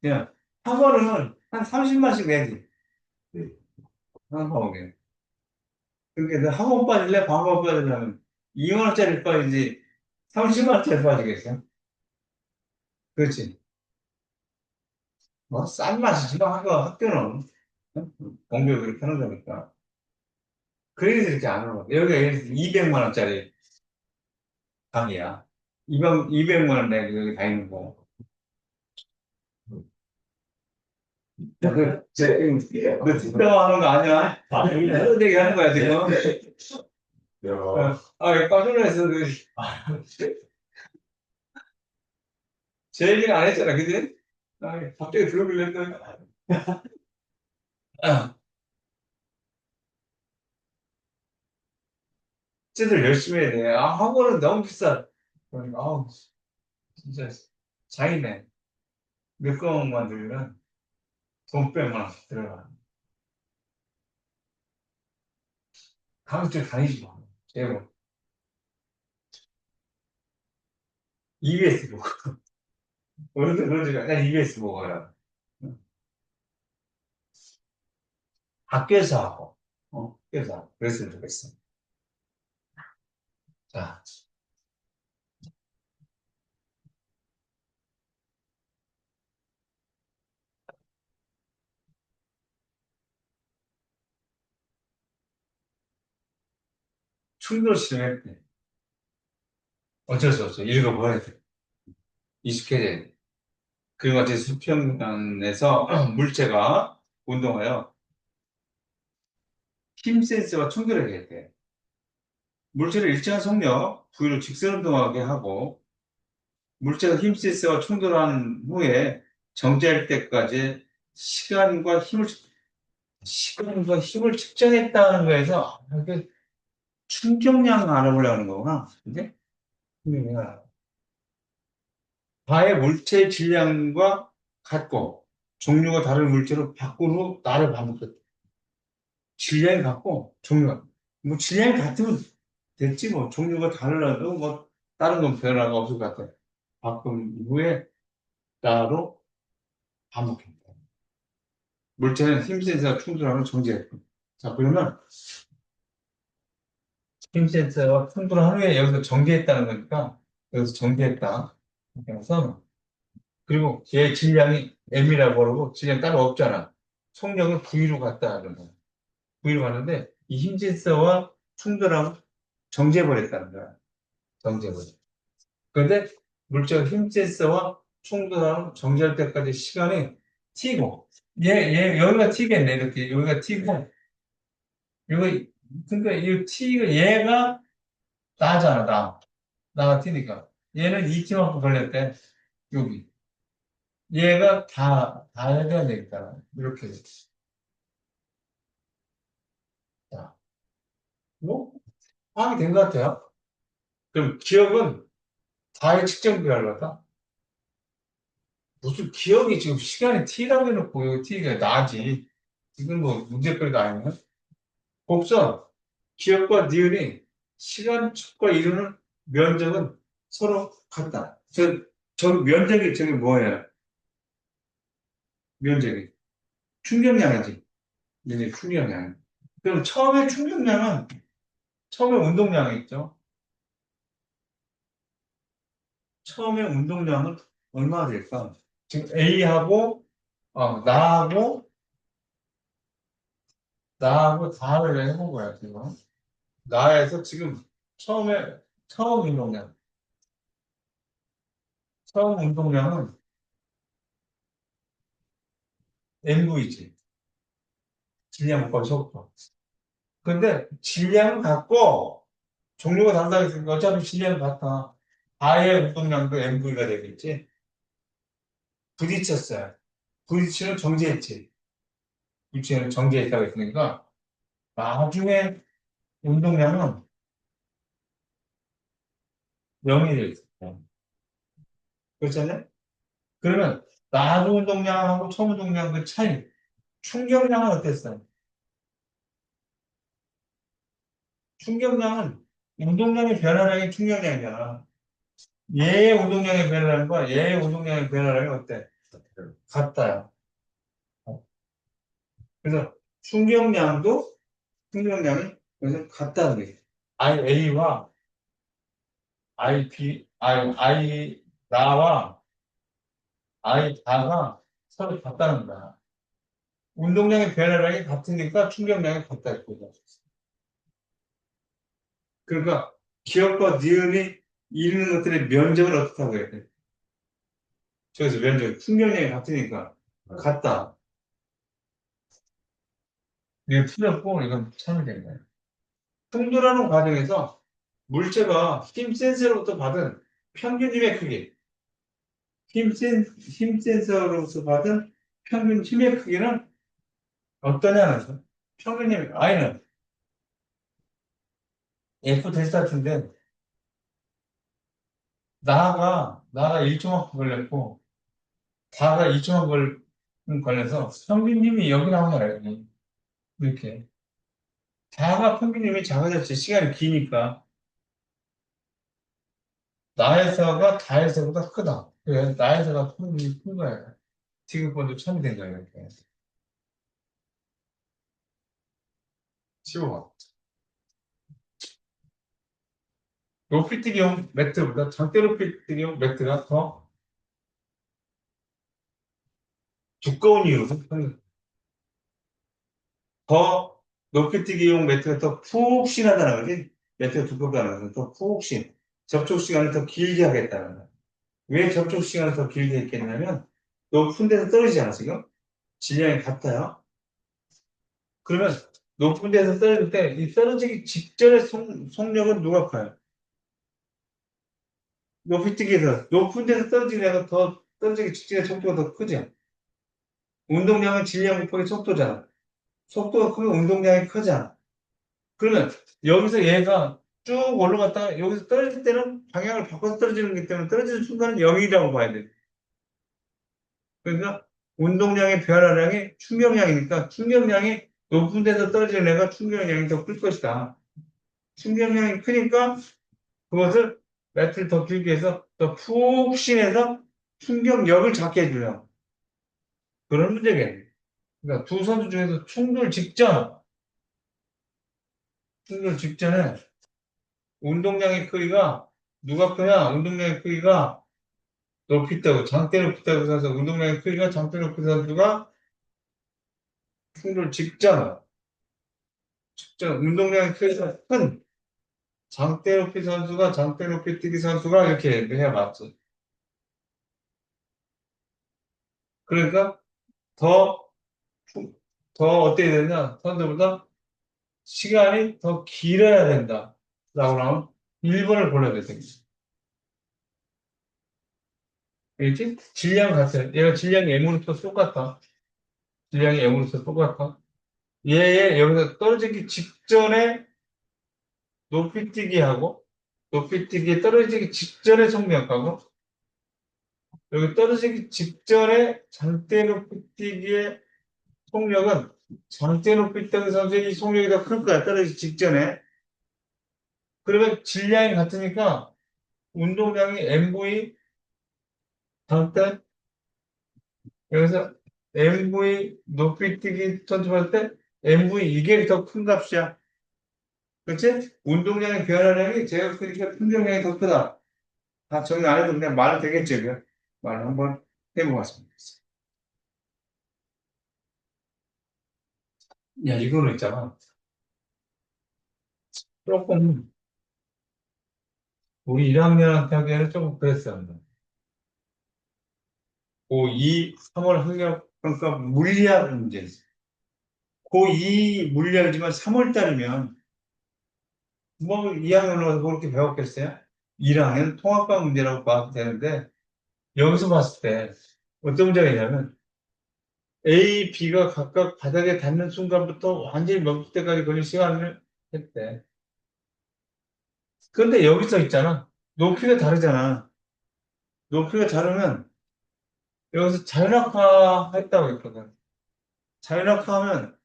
그냥 학원은 한 30만씩 내지. 네. 방과후비. 그러니까 너 학원 빠질래? 방과후 빠지려면 2만 원짜리 빠지지, 30만 원짜리 빠지겠어? 그렇지. 뭐, 싼 맛이지, 학교는. 공부 그렇게 하는 거니까. 그래서 이렇게 안 하는 거야. 여기가 200만 원짜리 방이야. 200만 원 내고 여기 다니는 거. 야, 너 뒷담화하는 거 아니야? 여러 얘기 하는 거야, 지금. 깜짝 놀랐어. 제 얘기는 안 했잖아, 그지? 갑자기 들어보려 했더니. 쟤들 열심히 해야 돼. 학원은 너무 비싸. 그러니까, 진짜, 장이네. 몇 과목만 들으면 돈 100만 원씩 들어가. 다음 주에 다니지 마. 제발. EBS 보고. 어른들 그러지가, 난 EBS 보고요. 학교에서 하고, 학교에서 하고. 그랬으면 좋겠어. 자, 충돌 실험할 때. 어쩔 수 없어. 읽어봐야 돼. 익숙해져야 돼. 그리고 같이 수평에서 물체가 운동하여 힘 센서와 충돌하게 돼. 물체를 일정한 속력, 부위로 직선 운동하게 하고, 물체가 힘 센서와 충돌한 후에 정지할 때까지 시간과 힘을 측정했다는 거에서, 이게 충격량을 알아보려고 하는 거구나. 근데? 바의 물체 질량과 같고, 종류가 다른 물체로 바꾼 후 나를 반복했다. 질량이 같고, 종류가. 뭐, 질량이 같으면 됐지, 뭐. 종류가 달라도, 뭐, 다른 건 변화가 없을 것 같아. 바꾼 후에 나로 반복했다. 물체는 힘 센서가 충돌하면 정지했고. 자, 그러면, 힘 센서가 충돌한 후에 여기서 정지했다는 거니까, 여기서 정지했다. 그래서, 그리고 얘 질량이 M이라고 그러고 질량 따로 없잖아. 속력은 V로 갔다 하는 거야. V로 가는데 이 힘질서와 충돌하고 정지해버렸다는 거야. 정지해버려. 그런데 물질 힘질서와 충돌하고 정지할 때까지 시간이 T고 여기가 T겠네. 이렇게 여기가 T고 여기 그러니까 이 T가 얘가 나잖아. 나가 T니까 얘는 2T만큼 걸렸대. 여기 얘가 다 해야 되겠다. 이렇게. 자, 뭐 파악이 된 것 같아요. 그럼 기억은 다의 측정 비율로다. 무슨 기억이 지금 시간이 t라고 해놓고 여기 t가 나지. 이건 뭐 문제거리가 아니야. 곡선 기억과 니은이 시간 축과 이루는 면적은 서로 같다. 저 면적이 저게 뭐예요? 면적이 충격량이지. 이제 충격량. 그럼 처음에 운동량이 있죠. 처음에 운동량은 얼마나 될까? 지금 A하고 나하고 다를 해본 거야 지금. 나에서 지금 처음에 처음 운동량 처음 운동량은 MV지. 질량 곱하기 속도. 근데 질량은 같고 종류가 다르다 했으니까 어차피 질량은 같아. 아의 운동량도 MV가 되겠지. 부딪혔어요. 부딪히는 정지했지. 부딪히는 정지했다고 했으니까 나중에 운동량은 0이 되겠어. 그렇잖아요? 그러면 나중 운동량하고 처음 운동량 그 차이, 충격량은 어땠어요? 충격량은 운동량의 변화량이 충격량이잖아. 얘의 운동량의 변화량과 얘의 운동량의 변화량이 어때? 같아요. 그래서 충격량이 그래서 같다는 게 IA와 IP, 나와 I 다가 서로 같다는 거야. 운동량의 변화량이 같으니까 충격량이 같다. 이거죠. 그러니까 기억과 니은이 이루는 것들의 면적을 어떻게 하고 해야 돼? 저기서 면적, 충격량이 같으니까 같다. 이게 틀렸고 이건 참이 된 거예요. 충돌하는 과정에서 물체가 힘 센서로부터 받은 평균 힘의 크기, 힘 센서로부터 받은 평균 힘의 크기는 어떠냐는 거죠. 평균 힘, I는 F 델타트인데 나가 1초만큼 걸렸고 다가 2초만 걸려서 평균 힘이 여기 나온 거예요. 여기. 이렇게. 다가 평균 힘이 작아졌지. 시간이 기니까. 나에서가 다에서보다 크다. 그래서 나에서가 평균 힘이 큰 거예요. 지금번도 참이 된 거예요. 이렇게. 15번. 높이뛰기용 매트보다 장대 높이뛰기용 매트가 더 두꺼운 이유는 더 높이뛰기용 매트가 더 푹신하다는 거지. 매트가 두껍다는 것은 더 푹신. 접촉 시간을 더 길게 하겠다는 거야. 왜 접촉 시간을 더 길게 했겠냐면 높은 데서 떨어지잖아 지금. 질량이 같아요. 그러면 높은 데서 떨어질 때 이 떨어지기 직전의 속력은 누가 커요? 높이뛰기에서 높은 데서 떨어지는 애가 더 떨어지기 직전의 속도가 더 크죠. 운동량은 질량 곱하기 속도잖아. 속도가 크면 운동량이 크잖아. 그러면 여기서 얘가 쭉 올라갔다가 여기서 떨어질 때는 방향을 바꿔서 떨어지는 거기 때문에 떨어지는 순간은 0이라고 봐야 돼. 그러니까 운동량의 변화량이 충격량이니까 충격량이 높은 데서 떨어지는 애가 충격량이 더 클 것이다. 충격량이 크니까 그것을 매트를 더 길게 해서 더 푹신해서 충격력을 작게 해줘요. 그런 문제겠네. 그러니까 두 선수 중에서 충돌 직전에 운동량의 크기가 누가 크냐? 운동량의 크기가 높이 뛰고 장대 높이 뛰고 선수 운동량의 크기가 장대 높이 선수가 충돌 직전 운동량의 크기가 큰 장대 높이 선수가 장대 높이 뛰기 선수가 이렇게 해야 맞지. 그러니까 더, 더 어떻게 되냐 선수보다 시간이 더 길어야 된다. 라고 하면 1번을 골라야 되겠지. 알겠지? 질량 같아. 얘가 질량이 M으로서 똑같아. 질량이 M으로서 똑같아. 얘의 여기서 떨어지기 직전에 높이뛰기하고 높이뛰기에 떨어지기 직전에 속력하고 여기 떨어지기 직전에 장대 높이뛰기의 속력은 장대 높이뛰기 선수의 이 속력이 더 클 거야. 떨어지기 직전에. 그러면 질량이 같으니까 운동량이 MV 장대 여기서 MV 높이뛰기 선수할 때 MV 이게 더 큰 값이야. 그렇지? 운동량의 변화량이 제가 크니까 풍경량이 더 크다. 다 정리 안 해도 그냥 말은 되겠죠, 이거. 말 한번 해보겠습니다. 야, 이거는 있잖아. 조금, 우리 1학년한테 하기에는 조금 그랬어요. 고2, 3월 학력평가 물리학 문제. 고2 물리학이지만 3월 달이면, 뭐, 2학년으로 그렇게 배웠겠어요? 1학년 통합과 문제라고 봐도 되는데, 여기서 봤을 때, 어떤 문제가 있냐면, A, B가 각각 바닥에 닿는 순간부터 완전히 멈출 때까지 걸린 시간을 했대. 그런데 여기서 있잖아. 높이가 다르잖아. 높이가 다르면 여기서 자연학화 했다고 했거든. 자연학화하면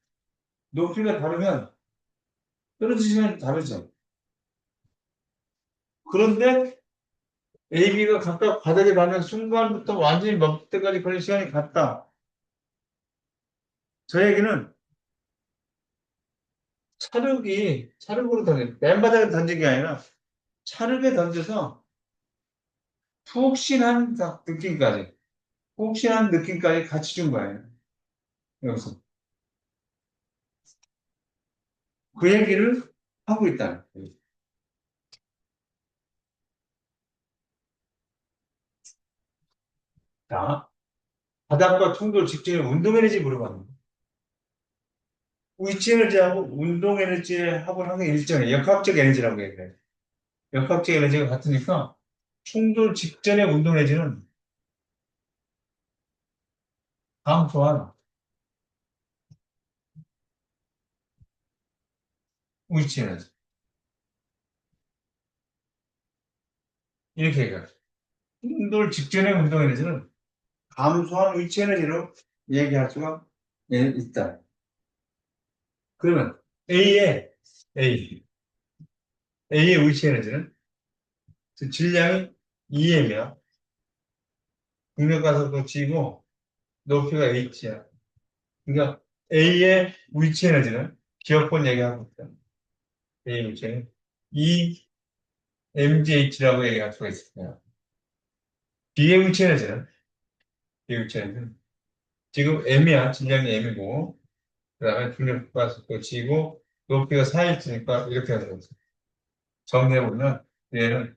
높이가 다르면 떨어지는 시간이 다르죠. 그런데 A, B가 각각 바닥에 닿는 순간부터 완전히 멈출 때까지 걸린 시간이 같다. 저 얘기는 차륵으로 맨 바닥에 던진 게 아니라 차륵에 던져서 푹신한 느낌까지, 푹신한 느낌까지 같이 준 거예요. 여기서. 그 얘기를 하고 있다. 자, 바닥과 충돌 직전에 운동 에너지 물어봤는데, 위치 에너지하고 운동 에너지하고는 항상 일정해. 역학적 에너지라고 얘기해요. 역학적 에너지가 같으니까 충돌 직전의 운동 에너지는 다음 또한 위치 에너지. 이렇게 얘기해요. 충돌 직전의 운동 에너지는 감소한 위치 에너지로 얘기할 수가 있다. 그러면 A의 A, A의 위치 에너지는 질량이 2M이야. 중력가속도 G고 높이가 H야. 그러니까 A의 위치 에너지는 기억권 얘기하고 있다. A의 위치 에너지. EMGH라고 얘기할 수가 있습니다. B의 위치 에너지는 B의 위치 에너지는 지금 M이야. 질량이 M이고 그 다음에 중력가속도 G고 높이가 4H니까 이렇게 하는 거죠. 정리해보면 얘는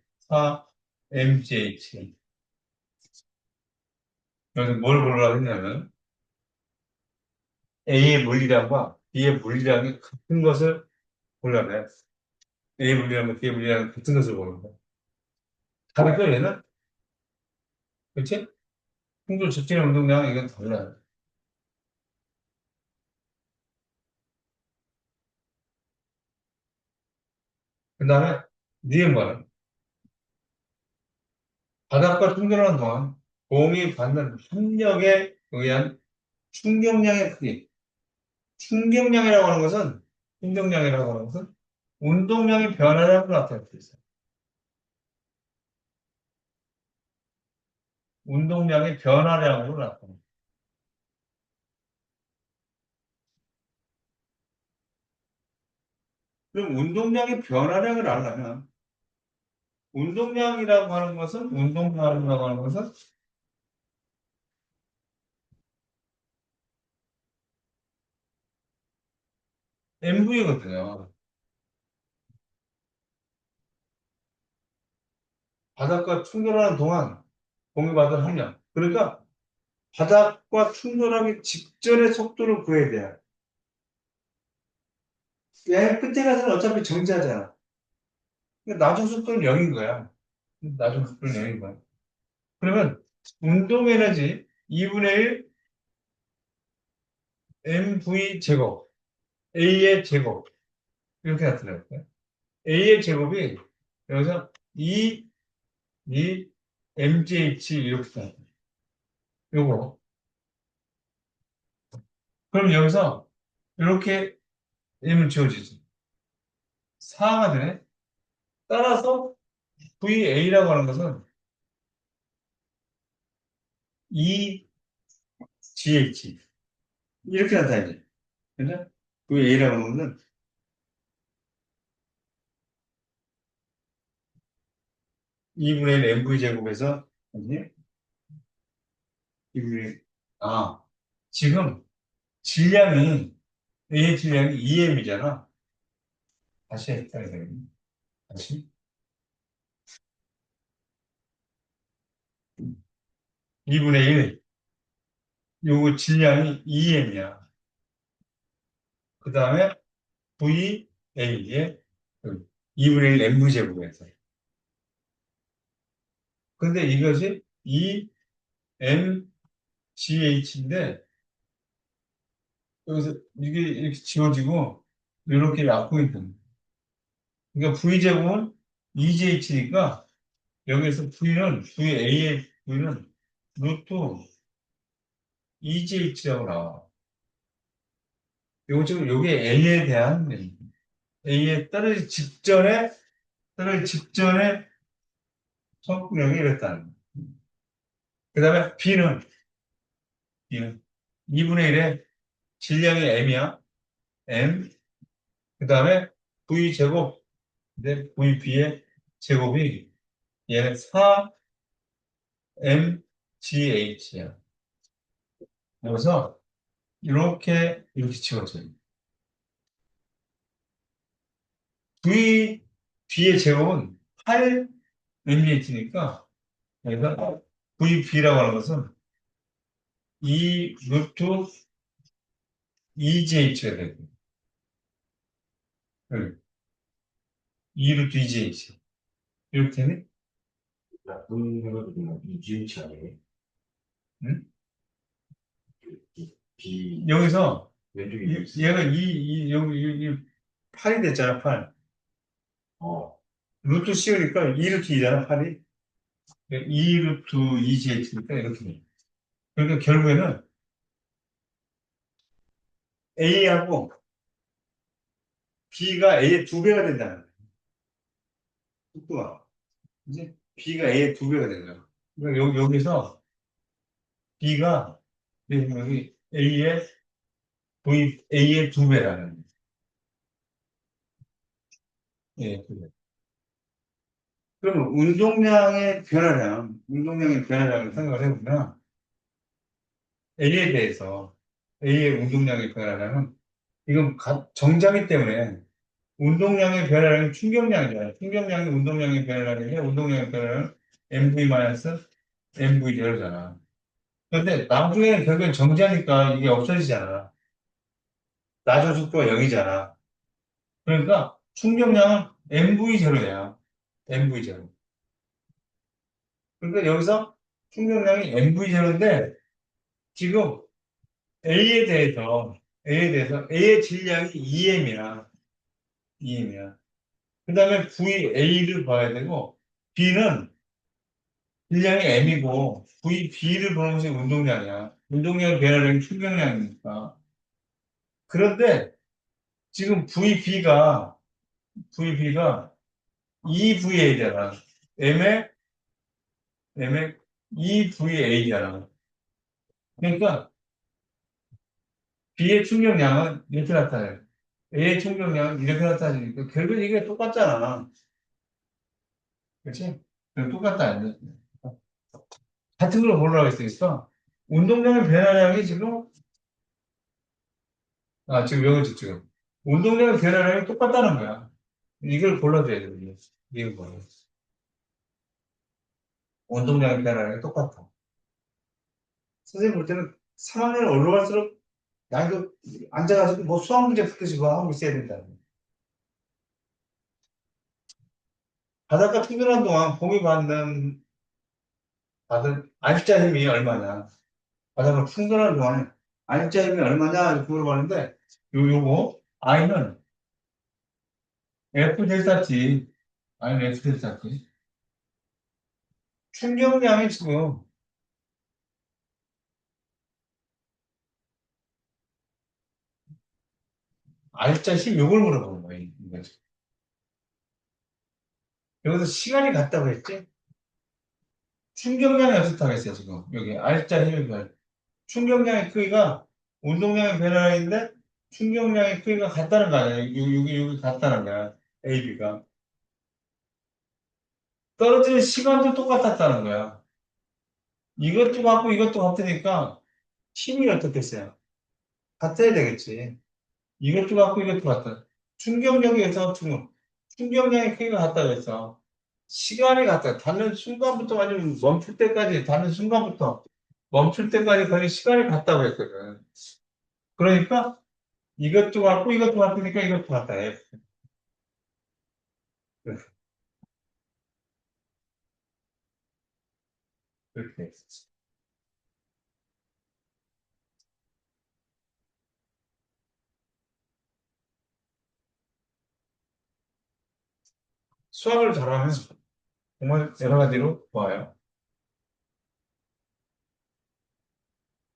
4MGH. 여기서 뭘 보려고 했냐면 A의 물리량과 B의 물리량이 같은 것을 보려면 A 물리량과 B 물리량이 같은 것을 보는 거야. 다르죠, 얘는? 그치? 충돌 직전의 운동량 이건 달라요. 그 다음에 니은과는 바닥과 충돌하는 동안 공이 받는 합력에 의한 충격량의 크기. 충격량이라고 하는 것은, 충격량이라고 하는 것은 운동량의 변화량으로 나타낼 수 있어요. 운동량의 변화량으로 나타납니다. 그럼 운동량의 변화량을 알려면 운동량이라고 하는 것은 운동량이라고 하는 것은 MV거든요. 바닥과 충돌하는 동안 공유받은 함량. 그러니까 바닥과 충돌하기 직전의 속도를 구해야 돼요. 얘 끝에 가서는 어차피 정지하잖아. 그러니까 나중 속도는 0인 거야. 나중 속도는 0인 거야. 그러면 운동 에너지 2분의 1 mv 제곱 a의 제곱 이렇게 나타나요. a의 제곱이 여기서 2 mgh 이렇게 나와요. 요거. 그럼 여기서 이렇게 m을 지워지죠. 4가 되네. 따라서 VA라고 하는 것은 2GH 이렇게 나타나죠. 그죠? VA라고 하는 것은 2분의 1 MV 제곱에서 아니 2분의 1 지금 질량이 A의 질량이 2M이잖아. 다시 했다 이거. 다시 2분의 1 요거 질량이 2M이야. 그 다음에 VA의 2분의 1 MV 제곱에서 근데 이것이 2MGH인데 여기서 이게 이렇게 지워지고 이렇게 약분이 됩니다. 그러니까 V제곱은 2GH니까 여기서 VA의 V는 루트 2GH라고 나와. 요거 지금 요게 A에 대한 A에 떨어지기 직전에 성분형이 이랬다는 거예요. 그 다음에 B는 2분의 1의 질량이 M이야. M. 그 다음에 V제곱. 근데 VB의 제곱이 얘는 4MGH야. 그래서 이렇게 치워져요. VB의 제곱은 8MGH니까 그래서 VB라고 하는 것은 2 루트 EGH가 되고 2 루트 EGH 이렇게 되네? 나쁜 해가지고 이주인치 아니에요? 응? 비 여기서 왼쪽에 얘가 여기 8이 됐잖아, 8. 어, 루트 씌우니까 2 루트 2잖아, 8이. 2 루트 2GH니까 이렇게 돼. 그러니까 결국에는 A하고 B가 A의 2배가 된다는 거야. 속도가. 이제 B가 A의 2배가 되는 거야. 그러니까 여기서 B가 여기 A의 2배라는 거야. 예, 그래. 그러면 운동량의 변화량을 생각을 해보면 A에 대해서 A의 운동량의 변화량은 이건 정자기 때문에 운동량의 변화량이 충격량이잖아요. 충격량이 운동량의 변화량이면 운동량의 변화량은 MV-MV 제로잖아. 그런데 나중에 결국엔 정지하니까 이게 없어지잖아. 나중 속도가 0이잖아. 그러니까 충격량은 MV 제로야. MV 제로. 그러니까 여기서 충격량이 MV 제로인데 지금 A의 질량이 2M이야. 2M이야. 그 다음에 VA를 봐야 되고, B는 질량이 M이고, VB를 보는 것이 운동량이야. 운동량 변화량이 충격량이니까. 그런데 지금 VB가 EVA잖아. M의 EVA잖아. 그러니까 B의 충격량은 이렇게 나타나요. A의 충격량은 이렇게 나타나니까 결국 이게 똑같잖아. 그렇지? 똑같다. 같은 걸 보려고 했으니까 운동량의 변화량이 지금 지금 여기지 지금. 운동량 변화량이 똑같다는 거야. 이걸 골라줘야 돼, 우리. 이걸 골라. 운동량 변화량이 똑같아. 선생님 볼 때는 3학년 올라갈수록 야, 이거 앉아가지고 뭐 수학 문제 풀듯이 뭐 하고 있어야 된다. 바닷가 충분한 동안 공이 받은 알짜 힘이 얼마냐. 바닷가 충분한 동안에 알짜 힘이 얼마냐 이렇게 물어봤는데 요거 I는 F 델타 T, I는 F 델타 T. 충격량이 지금 알짜 힘 요걸 물어보는 거예요. 이거. 여기서 시간이 같다고 했지? 충격량이 어떻다고 했어요, 지금. 여기 알짜 힘의 변. 충격량의 크기가 운동량의 변화인데 충격량의 크기가 같다는 거 아니야. 여기 같다는 거야. AB가. 떨어지는 시간도 똑같았다는 거야. 이것도 같고 이것도 같으니까 힘이 어떻겠어요? 같아야 되겠지. 이것도 같고 이것도 같다. 충격력에서 충격량의 크기가 같다고 했어. 시간이 같다. 닿는 순간부터 아니면 멈출 때까지, 닿는 순간부터 멈출 때까지 거의 시간이 같다고 했거든. 그러니까 이것도 같고 이것도 같으니까 이것도 같다. F. 그렇게. 수학을 잘하면 정말 여러 가지로 좋아요.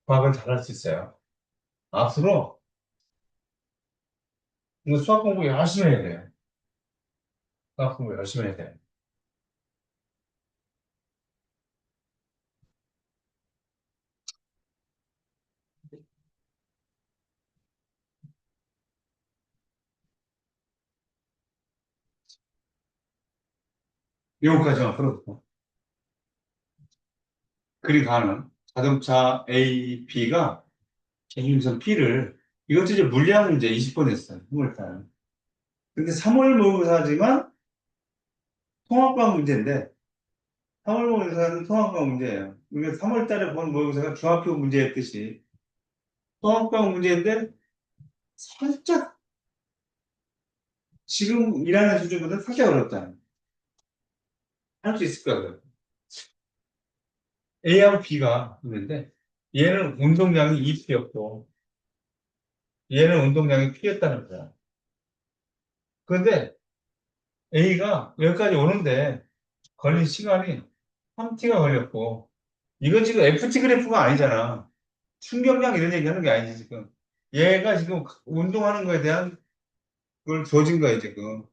과학을 잘할 수 있어요. 앞으로 이거 수학 공부 열심히 해야 돼요. 수학 공부 열심히 해야 돼요. 이거까지만 풀어도. 그리 가는 자동차 A, B가 경유선 P를 이것도 이제 물리학 문제 20번 했어요. 3월달. 근데 3월 모의고사지만 통합과학 문제인데 3월 모의고사는 통합과학 문제예요. 우리가 3월달에 본 모의고사가 중학교 문제였듯이 통합과학 문제인데 살짝 지금 일하는 수준보다 살짝 어렵다. 할 수 있을 거야. A하고 B가 있는데 얘는 운동량이 2P였고 얘는 운동량이 P였다는 거야. 그런데 A가 여기까지 오는데 걸린 시간이 3T가 걸렸고 이건 지금 FT 그래프가 아니잖아. 충격량 이런 얘기 하는 게 아니지 지금. 얘가 지금 운동하는 거에 대한 걸 줘진 거야 지금.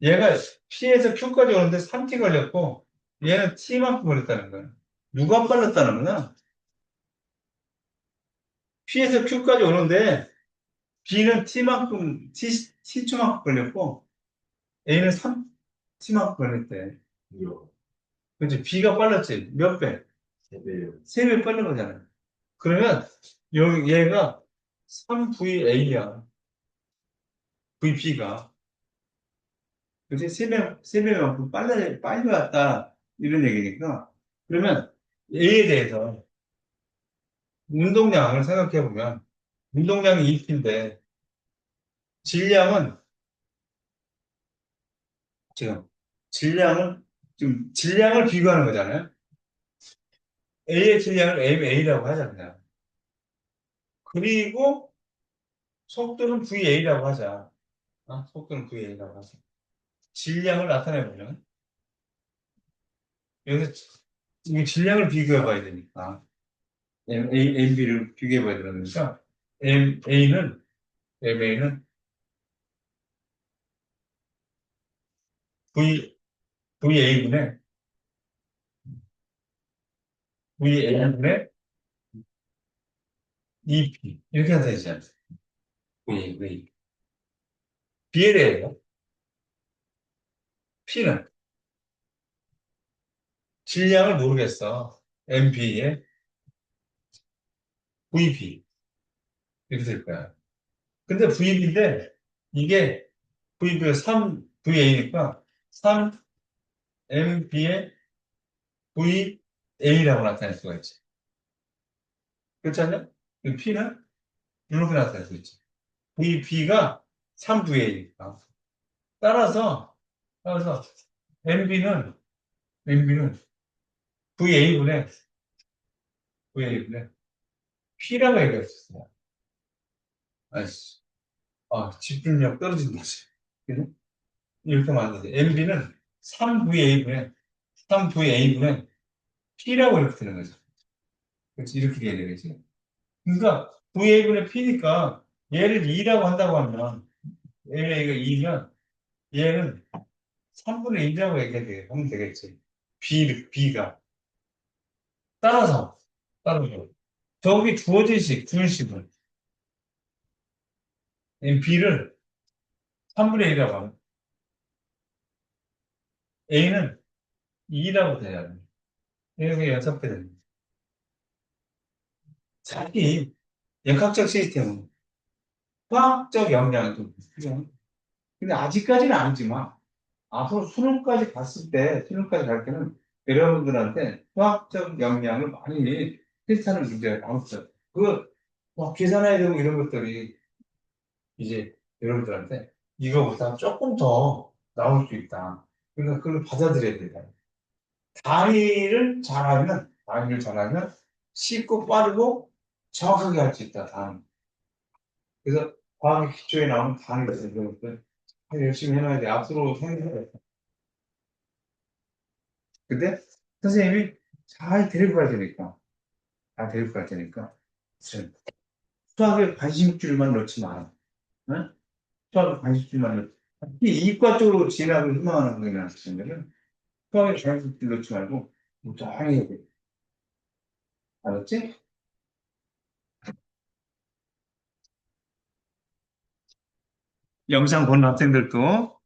얘가 P에서 Q까지 오는데 3T 걸렸고 얘는 T만큼 걸렸다는 거야. 누가 빨랐다는 거야? P에서 Q까지 오는데 B는 T초만큼 걸렸고, A는 3T만큼 걸렸대. 이요. 그치? B가 빨랐지? 몇 배? 세배요. 3배 빠른 거잖아. 그러면, 얘가 3VA야. VB가. 그치? 3배만큼 빨리 왔다. 이런 얘기니까. 그러면 A에 대해서 운동량을 생각해보면, 운동량이 2P인데, 질량은 지금, 질량을 비교하는 거잖아요. A의 질량을 MA라고 하자, 그냥. 그리고 속도는 VA라고 하자. 속도는 VA라고 하자. 질량을 나타내보면, 여기서 이 질량을 비교해 봐야 되니까, MB를 비교해 봐야 되니까, MA는 V, VA분의, VA분의 EP. 이렇게 하면 되지 않습니까? VA. B에 대해서, P는 질량을 모르겠어. MB의 VP. 이렇게 될 거야. 근데 VB인데, 이게 VB가 3VA니까 3MB의 VA라고 나타낼 수가 있지. 그렇지 않냐? 이 P는 이렇게 나타낼 수 있지. VB가 3VA니까. 따라서 MB는 VA분의 P라고 얘기할 수 있어요. 아이씨, 집중력 떨어진다. 그죠? 이렇게 만드세요. MB는 3VA분의 P라고 이렇게 되는 거죠. 그렇지? 이렇게 돼야 되겠지. 그러니까 VA분의 P니까 얘를 2라고 한다고 하면 얘가 2면 얘는 3분의 1이라고 하면 되겠지. B가. 따라서 저기 주어진 식은 B를 3분의 1이라고 하면 A는 2라고 돼야 돼. 이렇게 연습해 됩니다. 자기 역학적 시스템은 화학적 역량도 필요해. 근데 아직까지는 아니지만 앞으로 수능까지 갈 때는 여러분들한테 수학적 역량을 많이 테스트하는 문제가 나왔어요. 계산해야 되고 이런 것들이 이제 여러분들한테 이거보다 조금 더 나올 수 있다. 그러니까 그걸 받아들여야 된다. 단위를 잘하면 쉽고 빠르고 정확하게 할 수 있다. 그래서 과학의 기초에 나오는 단위가 이런 것들 열심히 해놔야 돼. 앞으로 생각해야 돼. 근데 선생님이 잘 데리고 가야 되니까, 참, 수학에 관심줄만 놓지 마. 응? 수학에 관심줄만 놓지. 특히 이과 쪽으로 진학을 희망하는 분이나 학생들은 수학에 관심줄 놓지 말고 무조건 해야 돼. 알았지? 영상 보는 학생들도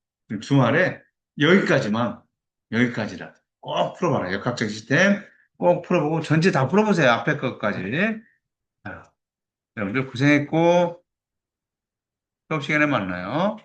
주말에 여기까지만, 여기까지라. 꼭 풀어봐라. 역학적 시스템 꼭 풀어보고 전체 다 풀어보세요. 앞에 것까지. 자, 여러분들 고생했고, 수업 시간에 만나요.